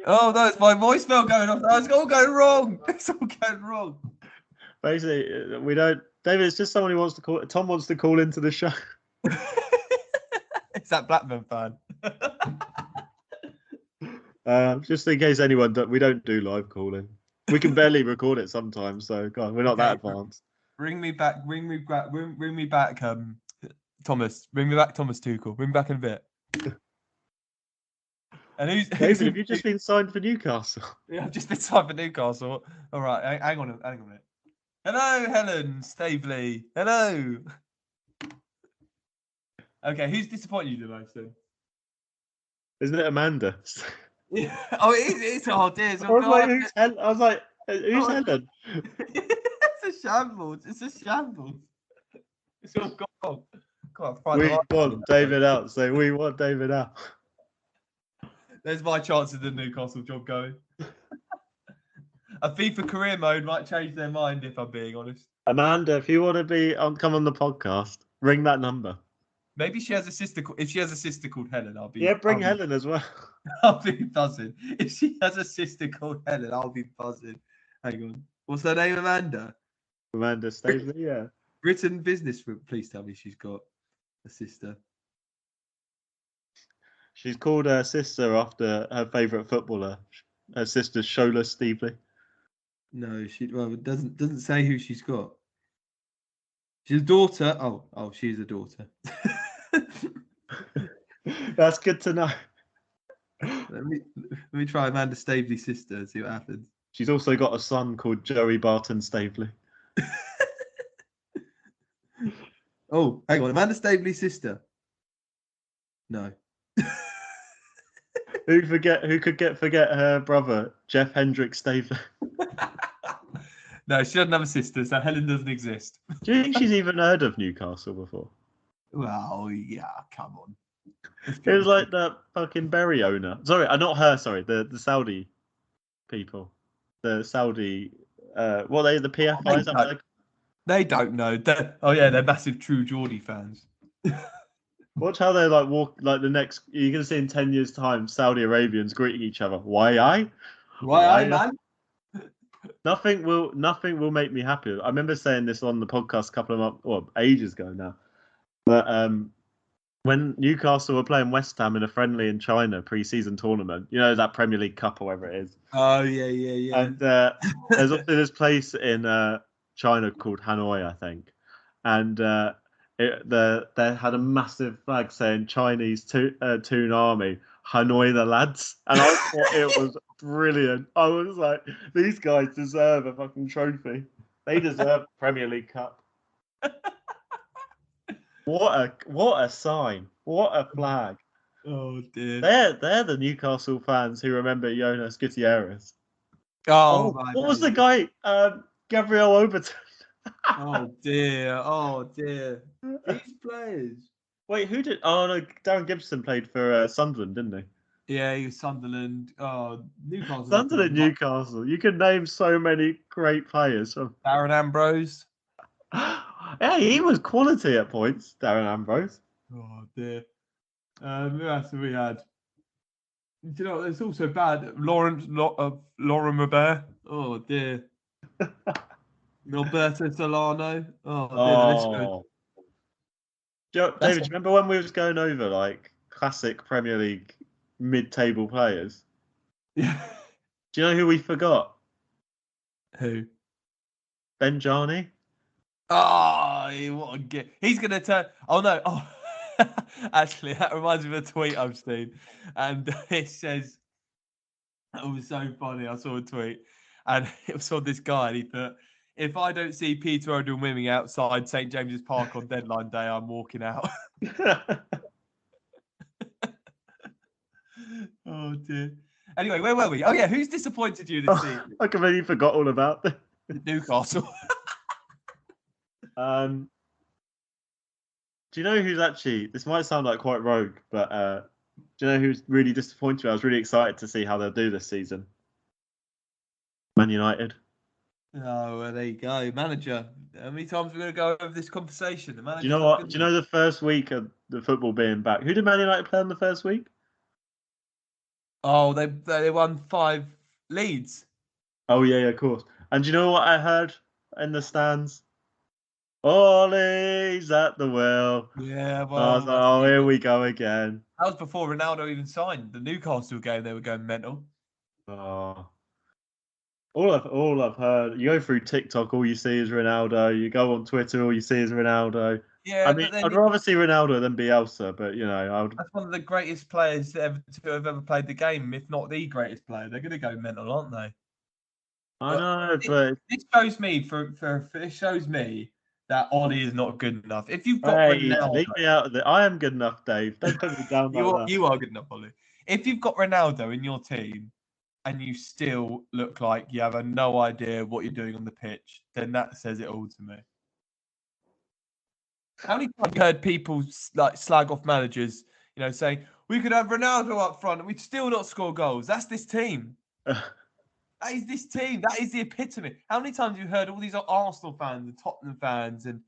Oh no, it's my voicemail going off. Oh, it's all going wrong. It's all going wrong. Basically, we don't. David, it's just someone who wants to call. Tom wants to call into the show. It's that Blackburn fan. Just in case anyone, we don't do live calling. We can barely record it sometimes, so God, we're not that advanced. Ring me back, Thomas. Ring me back, Thomas Tuchel. Ring me back in a bit. And David, have you just been signed for Newcastle? Yeah, I've just been signed for Newcastle. All right, hang on a minute. Hello, Helen Staveley. Hello. Okay, who's disappointed you the most then? Isn't it Amanda? Yeah. Oh, it's oh dear. I was like, who's Helen? It's a shambles. It's a shambles. It's all gone. We want David out. So we want David out. There's my chance of the Newcastle job going. A FIFA career mode might change their mind, if I'm being honest. Amanda, if you want to come on the podcast, ring that number. Maybe she has a sister. If she has a sister called Helen, I'll be. Yeah, bring Helen as well. I'll be buzzing. If she has a sister called Helen, I'll be buzzing. Hang on. What's her name, Amanda? Amanda Staveley, yeah. Written business. Please tell me she's got a sister. She's called her sister after her favourite footballer. Her sister's SHOLA Staveley. No, it doesn't say who she's got. She's a daughter. Oh, she's a daughter. That's good to know. Let me try Amanda Staveley's sister and see what happens. She's also got a son called Joey Barton Staveley. Oh, hang on, Amanda Staveley's sister. No. Who could forget her brother, Jeff Hendrick Staveley? No, she doesn't have a sister, so Helen doesn't exist. Do you think she's even heard of Newcastle before? Well, yeah, come on. It was like the fucking Berry owner. Sorry, not her. Sorry, the Saudi people. The Saudi. What are they? The PFIs. They don't know. They're massive True Geordie fans. Watch how they walk the next. You're gonna see in 10 years' time, Saudi Arabians greeting each other. Why, man? Nothing will make me happier. I remember saying this on the podcast a couple of months, or ages ago now. But when Newcastle were playing West Ham in a friendly in China pre-season tournament, you know, that Premier League Cup or whatever it is. Oh yeah. And there's also this place in China called Hanoi, I think, and they had a massive flag saying Chinese Toon Army, Hanoi the lads, and I thought it was brilliant. I was like, these guys deserve a fucking trophy. They deserve a Premier League Cup. What a sign! What a flag! Oh dear. They're the Newcastle fans who remember Jonas Gutierrez. What was the guy? Gabriel Overton. Oh dear. These players. Wait, who did? Oh no, Darren Gibson played for Sunderland, didn't he? Yeah, he was Sunderland. Oh, Newcastle. Sunderland, Newcastle. You can name so many great players. Darren Ambrose. Yeah, he was quality at points, Darren Ambrose. Oh dear. Who else have we had? Do you know it's also bad? Lauren Robert. Oh dear. Roberto Solano. Oh dear. David, do you remember when we was going over classic Premier League mid-table players? Yeah. Do you know who we forgot? Who? Benjani. Oh, what a gift. He's going to turn... Oh, no. Oh, Actually, that reminds me of a tweet I've seen, and it says, "It was so funny." I saw a tweet, and it was on this guy, and he put, "If I don't see Peter Odell-Miming outside St James's Park on deadline day, I'm walking out." Oh dear. Anyway, where were we? Oh yeah, who's disappointed you this season? I completely forgot all about it. Newcastle. Do you know who's actually? This might sound like quite rogue, but do you know who's really disappointed? I was really excited to see how they'll do this season. Man United. Oh, well, there you go, manager. How many times are we going to go over this conversation? The manager. Do you know what? Do you know the first week of the football being back? Who did Man United play on the first week? Oh, they won 5 leads. Oh yeah, of course. And do you know what I heard in the stands? Ollie's at the well. Yeah, well, I was like, oh, here we go again. That was before Ronaldo even signed. The Newcastle game, they were going mental. Oh. All I've heard, you go through TikTok, all you see is Ronaldo. You go on Twitter, all you see is Ronaldo. Yeah, I mean, I'd rather see Ronaldo than Bielsa, but you know, that's one of the greatest players to have ever played the game, if not the greatest player. They're going to go mental, aren't they? I know, but this shows me it shows me that Ollie is not good enough. If you've got hey, Ronaldo, leave me out of it. I am good enough, Dave. Don't put me down like that. you are good enough, Ollie. If you've got Ronaldo in your team and you still look like you have no idea what you're doing on the pitch, then that says it all to me. How many times have you heard people like slag off managers, saying we could have Ronaldo up front and we'd still not score goals? That's this team. That is this team. That is the epitome. How many times have you heard all these Arsenal fans and Tottenham fans and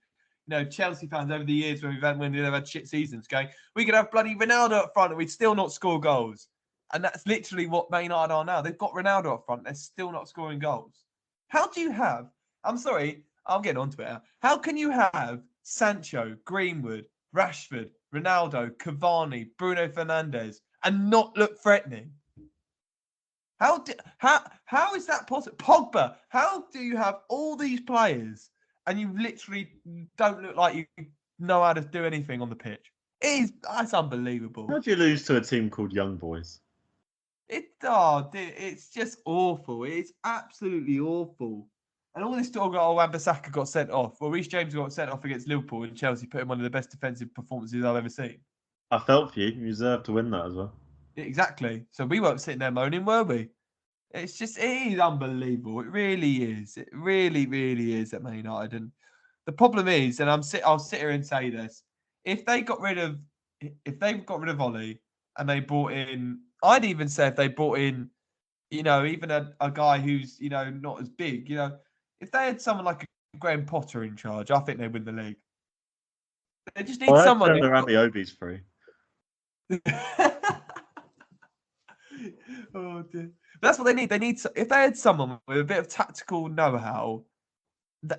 Chelsea fans over the years when they've had shit seasons going, we could have bloody Ronaldo up front and we'd still not score goals? And that's literally what Man United are now. They've got Ronaldo up front. They're still not scoring goals. How do you have... I'm sorry, I'm getting onto it now. How can you have Sancho, Greenwood, Rashford, Ronaldo, Cavani, Bruno Fernandes and not look threatening? How is that possible? Pogba, how do you have all these players and you literally don't look like you know how to do anything on the pitch? That's unbelievable. How do you lose to a team called Young Boys? It's just awful. It's absolutely awful. And all this talk about Wan-Bissaka got sent off. Well, Reece James got sent off against Liverpool and Chelsea put him one of the best defensive performances I've ever seen. I felt for you. You deserve to win that as well. Exactly. So we weren't sitting there moaning, were we? It is unbelievable. It really is. It really, really is at Man United. And the problem is, and I'll sit here and say this: if they got rid of Ollie and they brought in, I'd even say if they brought in, even a guy who's not as big, if they had someone like Graham Potter in charge, I think they'd win the league. They just need someone. Obi's free. Oh dear. That's what they need. If they had someone with a bit of tactical know-how,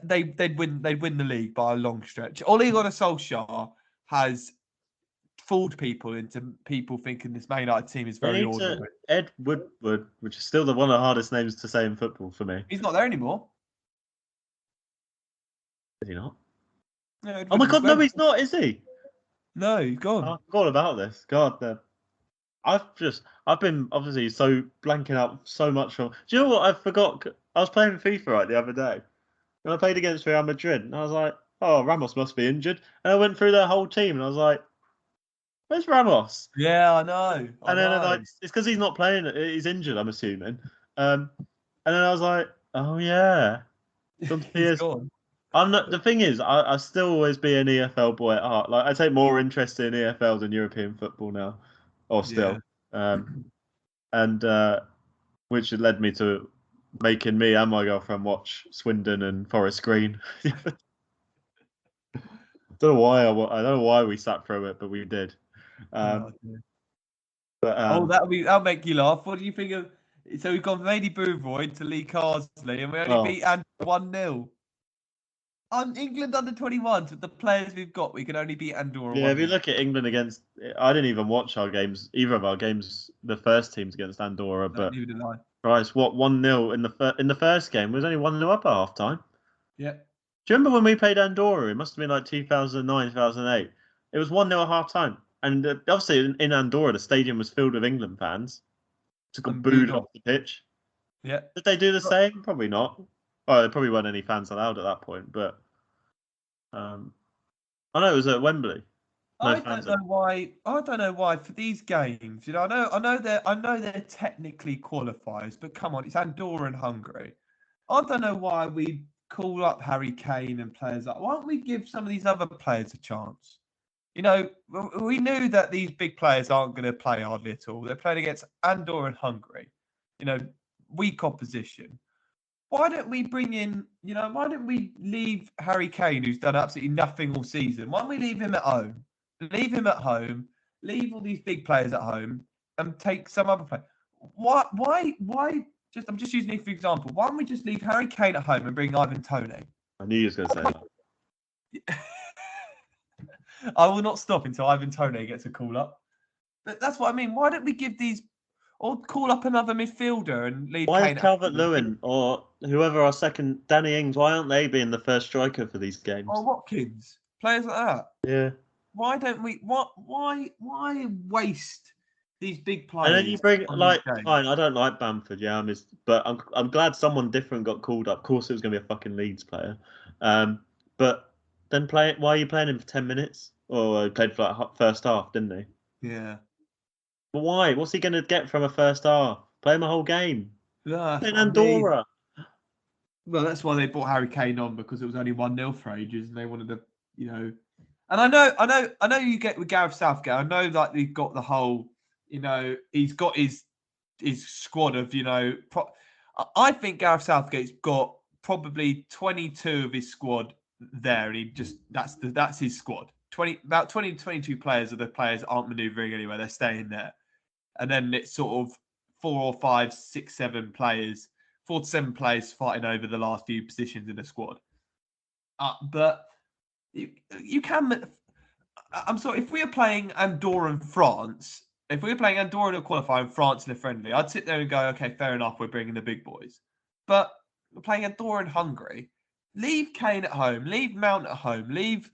they'd win the league by a long stretch. Ole Gunnar Solskjaer has fooled people into people thinking this Man United team is very ordinary. Ed Woodward, which is still one of the hardest names to say in football for me. He's not there anymore. Is he not? No, oh my God, no, he's not, is he? No, he's gone. I forgot about this. God, I've been obviously so blanking out so much from. Do you know what I forgot? I was playing FIFA the other day, and I played against Real Madrid, and I was like, "Oh, Ramos must be injured." And I went through their whole team, and I was like, "Where's Ramos?" Yeah, I know. It's because he's not playing. He's injured, I'm assuming. And then I was like, "Oh yeah, he's gone." I'm not. The thing is, I still always be an EFL boy at heart. Like I take more interest in EFL than European football now. Or still, and which led me to making me and my girlfriend watch Swindon and Forest Green. I don't know why we sat through it, but we did. That'll make you laugh. What do you think of? So we've gone from Eddie Boothroyd to Lee Carsley, and we only beat Andorra 1-0. England under 21s with the players we've got, we can only beat Andorra. Yeah, if you look at England against, I didn't even watch either of our games, the first teams against Andorra. But Christ, what 1-0 in the first game? We was only 1-0 up at half time. Yeah. Do you remember when we played Andorra? It must have been like 2009, 2008. It was 1-0 at half time. And obviously in Andorra, the stadium was filled with England fans. Just got booed off the pitch. Yeah. Did they do the same? Probably not. Well, there probably weren't any fans allowed at that point. But I know it was at Wembley. I don't know why for these games. I know they're technically qualifiers, but come on, it's Andorra and Hungary. I don't know why we call up Harry Kane and players like. Why don't we give some of these other players a chance? We knew that these big players aren't going to play hardly at all. They're playing against Andorra and Hungary. Weak opposition. Why don't we bring in? Why don't we leave Harry Kane, who's done absolutely nothing all season? Why don't we leave him at home? Leave him at home. Leave all these big players at home, and take some other player. Why? I'm just using it for example. Why don't we just leave Harry Kane at home and bring Ivan Toney? I knew you was going to say that. I will not stop until Ivan Toney gets a call up. But that's what I mean. Why don't we give these, or call up another midfielder and leave? Why Kane is Calvert-Lewin or whoever our second, Danny Ings? Why aren't they being the first striker for these games? Or Watkins, players like that. Yeah. Why don't we? Why waste these big players? And then you bring fine. I don't like Bamford, yeah, but I'm glad someone different got called up. Of course, it was going to be a fucking Leeds player, but then why are you playing him for 10 minutes? Or he played for first half, didn't he? Yeah. But why? What's he going to get from a first half? Play him a whole game. Yeah, in Andorra. Well, that's why they brought Harry Kane on, because it was only 1-0 for ages, and they wanted to, And I know you get with Gareth Southgate. I know like they've got the whole, he's got his squad of, I think Gareth Southgate's got probably 22 of his squad there, and he just that's his squad. About 20 to 22 players of the players aren't manoeuvring anywhere; they're staying there, and then it's sort of 4 or 5, 6, 7 players, 4 to 7 players fighting over the last few positions in the squad. But you can. I'm sorry, if we are playing Andorra and France, if we were playing Andorra in a qualifier and France in a friendly, I'd sit there and go, okay, fair enough, we're bringing the big boys. But we're playing Andorra and Hungary. Leave Kane at home. Leave Mount at home. Leave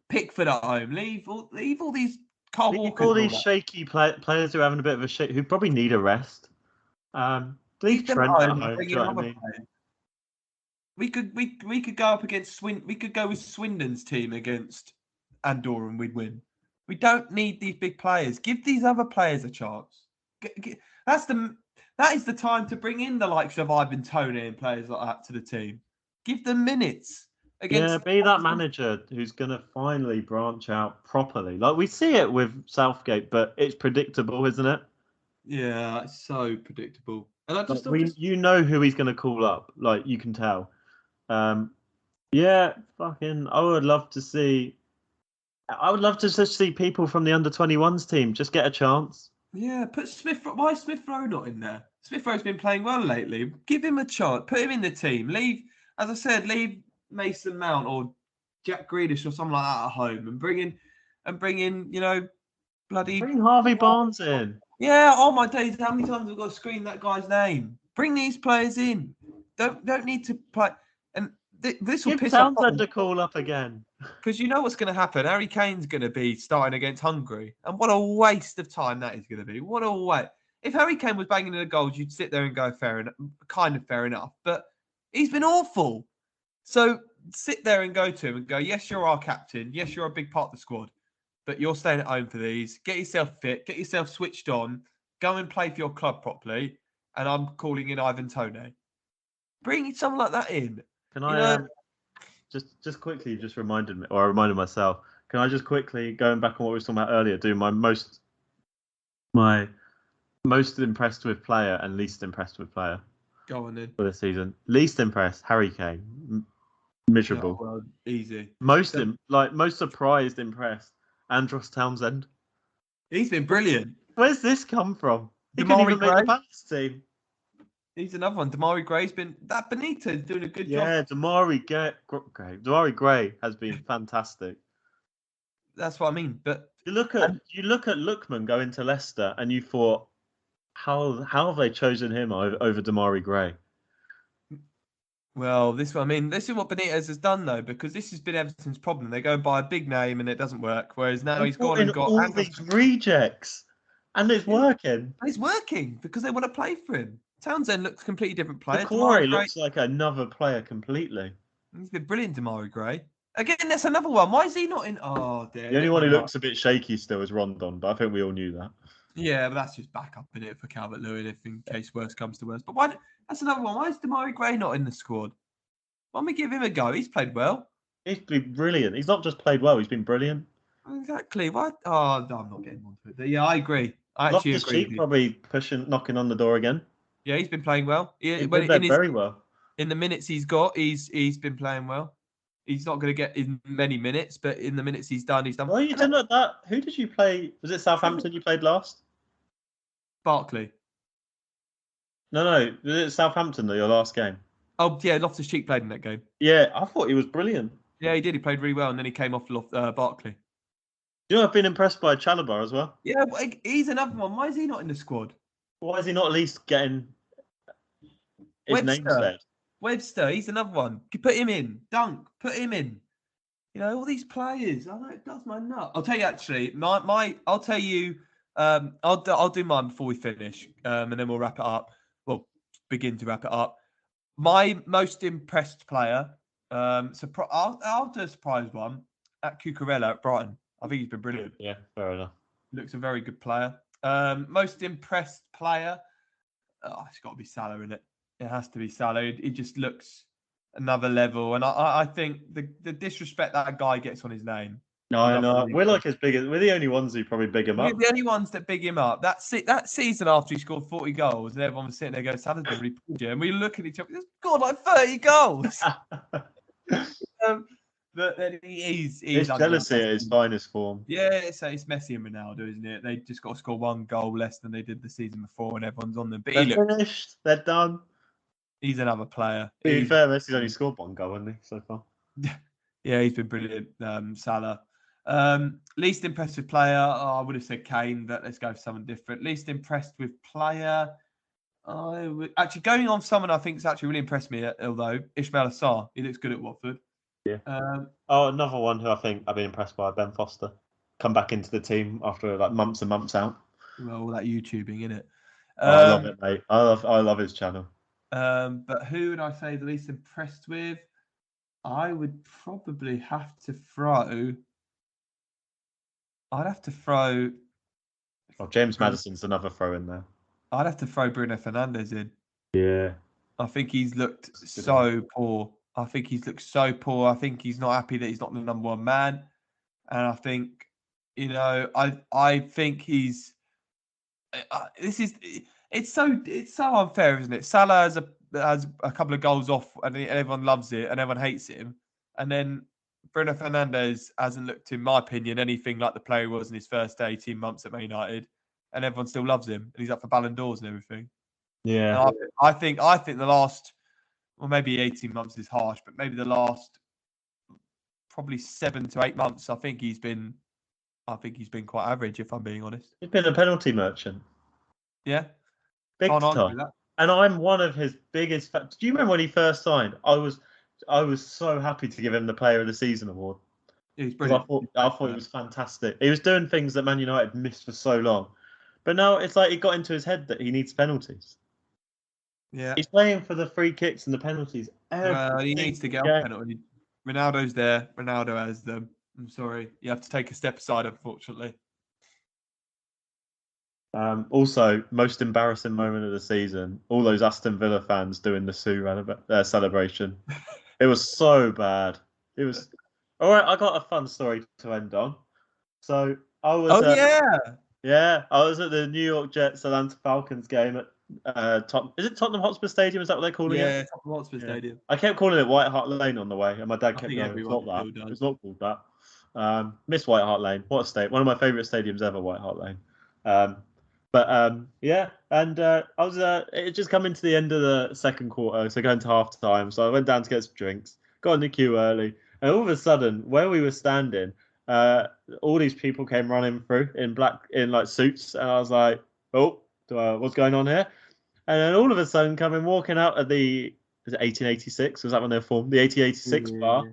Pickford at home. Leave all these Carl Walkers. All these shaky players who are having a bit of a shake, who probably need a rest. Leave Trent at home. Do you know what I mean? We could go up against we could go with Swindon's team against Andorra and we'd win. We don't need these big players. Give these other players a chance. That is the time to bring in the likes of Ivan Toney and players like that to the team. Give them minutes. Be that manager who's going to finally branch out properly. Like we see it with Southgate, but it's predictable, isn't it? Yeah, it's so predictable. And I just, you know who he's going to call up. Like you can tell. I would love to see. I would love to just see people from the under-21s team just get a chance. Yeah, put Smith. Why is Smith Rowe not in there? Smith Rowe's been playing well lately. Give him a chance. Put him in the team. Leave Mason Mount or Jack Grealish or something like that at home, and bring in, bring Harvey Barnes in. Yeah. Oh my days! How many times have we got to scream that guy's name? Bring these players in. Don't need to play. And this will piss off. Townsend to call up again. Because you know what's going to happen. Harry Kane's going to be starting against Hungary. And what a waste of time that is going to be. What a waste. If Harry Kane was banging in the goals, you'd sit there and go, fair enough. But he's been awful. So sit there and go to him and go, yes, you're our captain. Yes, you're a big part of the squad. But you're staying at home for these. Get yourself fit. Get yourself switched on. Go and play for your club properly. And I'm calling in Ivan Toney. Bring someone like that in. Can I just quickly reminded me, or I reminded myself, can I just quickly, going back on what we were talking about earlier, do my most impressed with player and least impressed with player? Go on then. For this season. Least impressed, Harry Kane. Miserable. Oh, well, easy. Most surprised, impressed, Andros Townsend. He's been brilliant. Where's this come from? He couldn't even make the Palace team. He's another one. Damari Gray's been... That Benito's doing a good job. Yeah, Damari Gray has been fantastic. That's what I mean. But you look at Lookman going to Leicester, and you thought, how have they chosen him over Damari Gray? Well, this is what Benitez has done though, because this has been Everton's problem. They go and buy a big name and it doesn't work. Whereas now he's brought gone and in got all these rejects, and it's working. It's working because they want to play for him. Townsend looks a completely different player. Corey looks like another player completely. He's been brilliant, Damari Gray. Again, that's another one. Why is he not in? Oh, dear. The only one who looks a bit shaky still is Rondon, but I think we all knew that. Yeah, but that's just backup in it for Calvert-Lewin if in case worse comes to worse. But why? That's another one. Why is Damari Gray not in the squad? Why don't we give him a go? He's played well. He's been brilliant. He's not just played well; he's been brilliant. Exactly. Why? Oh, no, I'm not getting onto it. But yeah, I agree. I actually agree. Probably knocking on the door again. Yeah, he's been playing well. He's been playing very well. In the minutes he's got, he's been playing well. He's not going to get in many minutes, but in the minutes he's done. Well, you didn't like that. Who did you play? Was it Southampton you played last? Barkley. No. Was it Southampton your last game? Oh yeah, Loftus-Cheek played in that game. Yeah, I thought he was brilliant. Yeah, he did. He played really well, and then he came off Barkley. You know, I've been impressed by Chalobah as well. Yeah, he's another one. Why is he not in the squad? Why is he not at least getting his name said? Webster, he's another one. You put him in. Dunk, put him in. You know, all these players. I know it does my nut. I'll tell you actually, I'll tell you, I'll do mine before we finish, and then we'll wrap it up. Well, begin to wrap it up. My most impressed player, I'll do a surprise one at Cucurella at Brighton. I think he's been brilliant. Yeah, fair enough. Looks a very good player. Most impressed player, it's got to be Salah, isn't it? It has to be Salah. He just looks another level, and I think the disrespect that guy gets on his name. No, we're like we're the only ones who probably big him up. We're the only ones that big him up. That season after he scored 40 goals, and everyone was sitting there going, "Salah's been really pulled you," and we look at each other. He's scored like 30 goals. But then he's jealousy at his finest form. Yeah, so it's Messi and Ronaldo, isn't it? They just got to score one goal less than they did the season before, and everyone's on them. But they're finished. They're done. He's another player. To be fair, Messi's only scored one goal, hasn't he, so far? Yeah, he's been brilliant. Salah. Least impressive player, I would have said Kane, but let's go for someone different. Least impressed with player. Actually, going on someone I think has actually really impressed me, although Ismail Assar. He looks good at Watford. Yeah. Another one who I think I've been impressed by, Ben Foster. Come back into the team after like months and months out. Well, all that YouTubing, innit? I love it, mate. I love his channel. But who would I say the least impressed with? I would probably have to throw. I'd have to throw. Oh, James Maddison's another throw in there. I'd have to throw Bruno Fernandes in. Yeah. I think he's looked so poor. I think he's not happy that he's not the number one man. And I think, I think he's. It's so unfair, isn't it? Salah has a couple of goals off, and everyone loves it, and everyone hates him. And then Bruno Fernandes hasn't looked, in my opinion, anything like the player he was in his first 18 months at Man United, and everyone still loves him, and he's up for Ballon d'Ors and everything. Yeah, and I think the last, well, maybe 18 months is harsh, but maybe the last probably 7 to 8 months, I think he's been quite average, if I'm being honest. He's been a penalty merchant. Yeah. Big time. And I'm one of his biggest fans. Do you remember when he first signed? I was so happy to give him the Player of the Season award. Yeah, he's brilliant. I thought he was fantastic. He was doing things that Man United missed for so long. But now it's like it got into his head that he needs penalties. Yeah. He's playing for the free kicks and the penalties. He needs to get on penalty. Ronaldo's there. Ronaldo has them. I'm sorry. You have to take a step aside, unfortunately. Also, most embarrassing moment of the season, all those Aston Villa fans doing the Sue celebration. It was so bad. It was all right. I got a fun story to end on. So I was. I was at the New York Jets Atlanta Falcons game at Is it Tottenham Hotspur Stadium? Is that what they're calling it? Yeah, Tottenham Hotspur Stadium. I kept calling it White Hart Lane on the way, and my dad kept going, "It's not that. It's not called that." Miss White Hart Lane. What a state! One of my favourite stadiums ever, White Hart Lane. I was it just coming to the end of the second quarter, so going to half time. So I went down to get some drinks, got in the queue early, and all of a sudden, where we were standing, all these people came running through in like suits, and I was like, "Oh, what's going on here?" And then all of a sudden, walking out of the is it 1886? Was that when they were formed? The 1886 bar.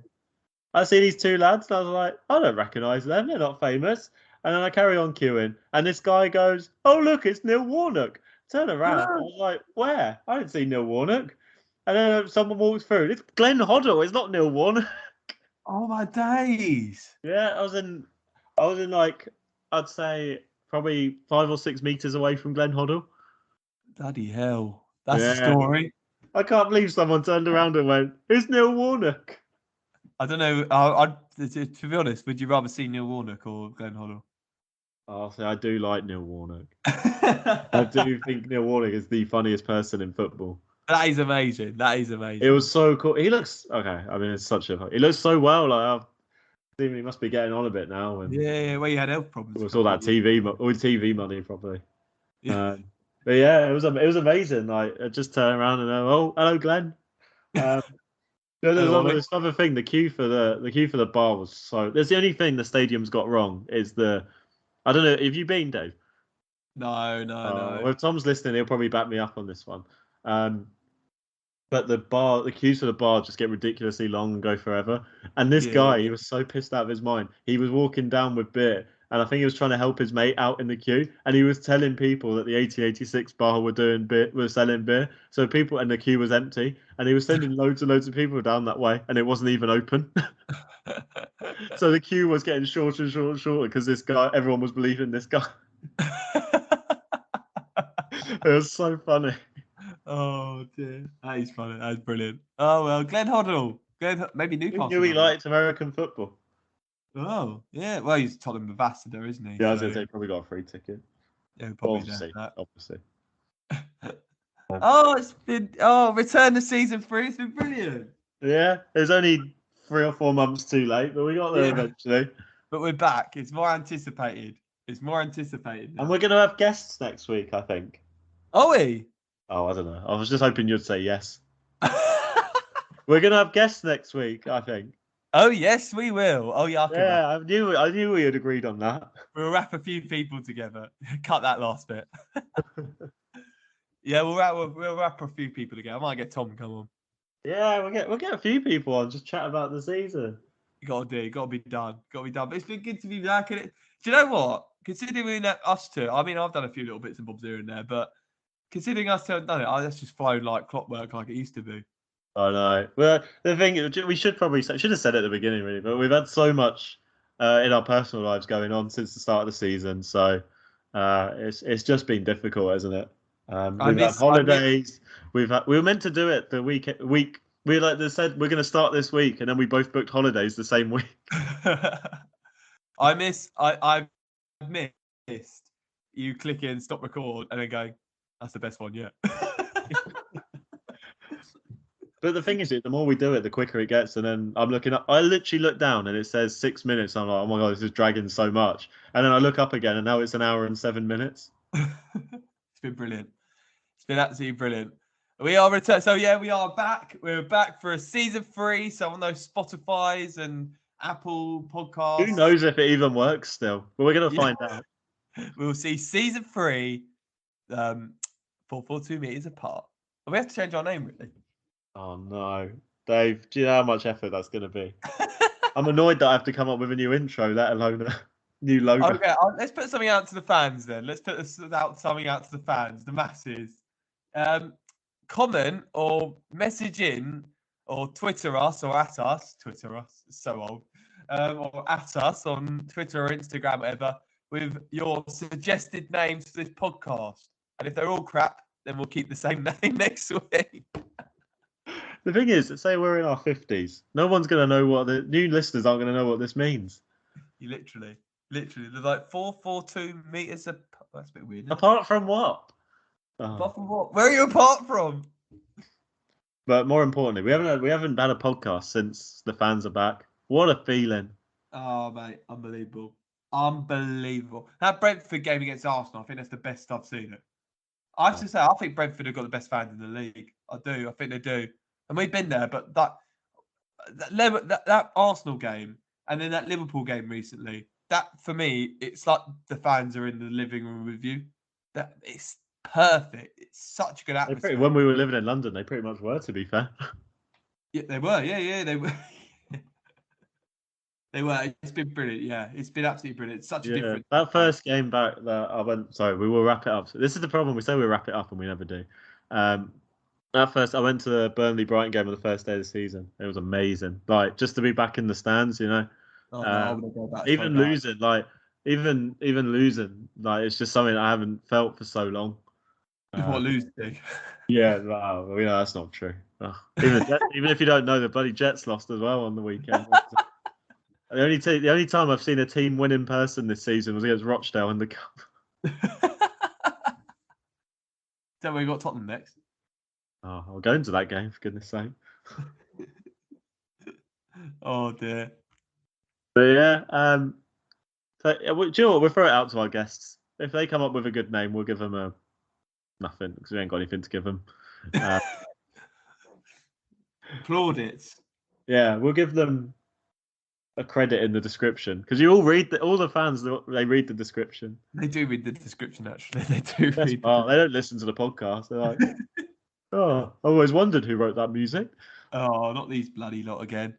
I see these two lads, and I was like, I don't recognise them. They're not famous. And then I carry on queuing, and this guy goes, "Oh look, it's Neil Warnock." Turn around. I was like, "Where? I didn't see Neil Warnock." And then someone walks through. It's Glenn Hoddle. It's not Neil Warnock. Oh my days! Yeah, I was in like, I'd say probably 5 or 6 meters away from Glenn Hoddle. Bloody hell! That's Yeah. a story. I can't believe someone turned around and went, "Who's Neil Warnock?" I don't know. To be honest, would you rather see Neil Warnock or Glenn Hoddle? Oh, I do like Neil Warnock. I do think Neil Warnock is the funniest person in football. That is amazing. That is amazing. It was so cool. He looks okay. I mean, it's such a. He looks so well. Like, he must be getting on a bit now. And yeah. Well, you had health problems. it was all that TV, all TV money, probably. Yeah. But yeah, it was amazing. Like, I just turn around and oh, hello, Glenn. There's this other thing. The queue for the bar was so. There's the only thing the stadium's got wrong is the. I don't know. Have you been, Dave? No. Well, if Tom's listening, he'll probably back me up on this one. But the queues for the bar just get ridiculously long and go forever. And this guy, he was so pissed out of his mind. He was walking down with beer, and I think he was trying to help his mate out in the queue. And he was telling people that the 1886 bar were selling beer. So people, and the queue was empty. And he was sending loads and loads of people down that way, and it wasn't even open. So the queue was getting shorter and shorter and shorter because this guy, everyone was believing this guy. It was so funny. Oh dear, that is funny. That is brilliant. Oh well, Glenn Hoddle. Maybe Newcastle. Who knew he liked American football? Oh yeah, well he's Tottenham ambassador, isn't he? Yeah, I was going to say probably got a free ticket. Yeah, probably. Obviously. It's been return to season 3. It's been brilliant. Yeah, it's only 3 or 4 months too late, but we got there eventually. But we're back. It's more anticipated. Now. And we're going to have guests next week, I think. Are we? Oh, I don't know. I was just hoping you'd say yes. We're going to have guests next week, I think. Oh, yes, we will. Oh, yeah. I knew we had agreed on that. We'll wrap a few people together. Cut that last bit. Yeah, we'll wrap a few people together. I might get Tom to come on. Yeah, we'll get a few people on, just chat about the season. Got to be done. But it's been good to be back in it. Do you know what? Considering us two, I mean, I've done a few little bits and bobs here and there, but considering us two have done it, that's just flown like clockwork, like it used to be. I know. Well, the thing we should have said it at the beginning, really, but we've had so much in our personal lives going on since the start of the season, so it's just been difficult, isn't it? We've had holidays. We were meant to do it the week. We they said we're going to start this week, and then we both booked holidays the same week. I missed you clicking stop record and then going, that's the best one yet. But the thing is, the more we do it, the quicker it gets. And then I literally look down and it says 6 minutes. I'm like, oh my God, this is dragging so much. And then I look up again and now it's 1 hour and 7 minutes. It's been brilliant. It's been absolutely brilliant. We are returned. So yeah, we are back. We're back for a season 3. So on those Spotify's and Apple podcasts. Who knows if it even works still? But we're going to find out. We'll see season 3 for 2 meters apart. And we have to change our name, really. Oh, no. Dave, do you know how much effort that's going to be? I'm annoyed that I have to come up with a new intro, let alone a new logo. Okay, let's put something out to the fans then. Let's put something out to the fans, the masses. Comment or message in or Twitter us or at us. Twitter us, it's so old. Or at us on Twitter or Instagram, whatever, with your suggested names for this podcast. And if they're all crap, then we'll keep the same name next week. The thing is, say we're in our 50s. No one's going to know what the new listeners aren't going to know what this means. You literally, they're like 442 meters apart. That's a bit weird. Apart from what? Apart from what? Where are you apart from? But more importantly, we haven't had a podcast since the fans are back. What a feeling! Oh mate, unbelievable. That Brentford game against Arsenal, I think that's the best I've seen it. I have to say, I think Brentford have got the best fans in the league. I do. I think they do. And we've been there, but that Arsenal game and then that Liverpool game recently, that for me, it's like the fans are in the living room with you. That it's perfect. It's such a good atmosphere. When we were living in London, they pretty much were, to be fair. Yeah, they were. Yeah, they were. They were. It's been brilliant. Yeah, it's been absolutely brilliant. It's such a difference. That first game back that I went. Sorry, we will wrap it up. This is the problem. We say we wrap it up and we never do. That first, I went to the Burnley Brighton game on the first day of the season. It was amazing. Like just to be back in the stands, you know. Oh, no, I wanna go back Even so bad. losing, even losing, it's just something I haven't felt for so long. What losing? Yeah, wow. That's not true. Even if you don't know, the bloody Jets lost as well on the weekend. The only time I've seen a team win in person this season was against Rochdale in the cup. Then we got Tottenham next. Oh, I'll go into that game for goodness sake. Oh dear. But yeah, so do you know what? We'll throw it out to our guests. If they come up with a good name, we'll give them a nothing because we ain't got anything to give them. Plaudits. Yeah, we'll give them a credit in the description because you all read all the fans. They read the description. They do read the description. Actually, they do. They don't listen to the podcast. They're like, oh, I always wondered who wrote that music. Oh, not these bloody lot again.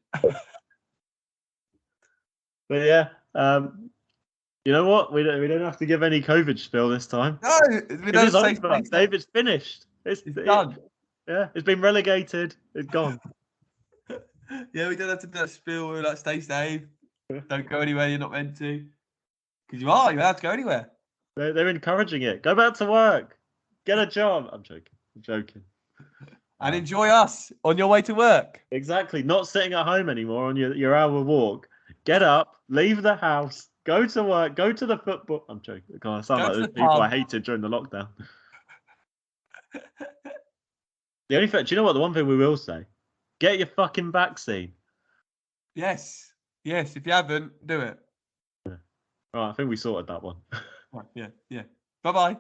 But yeah, you know what? We don't have to give any COVID spiel this time. No, we don't say David's finished. It's done. It's been relegated. It's gone. Yeah, we don't have to do that spiel. We're like, stay safe. Don't go anywhere you're not meant to. Because you're allowed to go anywhere. They're encouraging it. Go back to work. Get a job. I'm joking. And enjoy us on your way to work. Exactly. Not sitting at home anymore on your hour walk. Get up, leave the house, go to work, go to the football. I'm joking. I sound like those people I hated during the lockdown. The only thing, do you know what? The one thing we will say, get your fucking vaccine. Yes. If you haven't, do it. Yeah. All right, I think we sorted that one. Right, yeah. Bye-bye.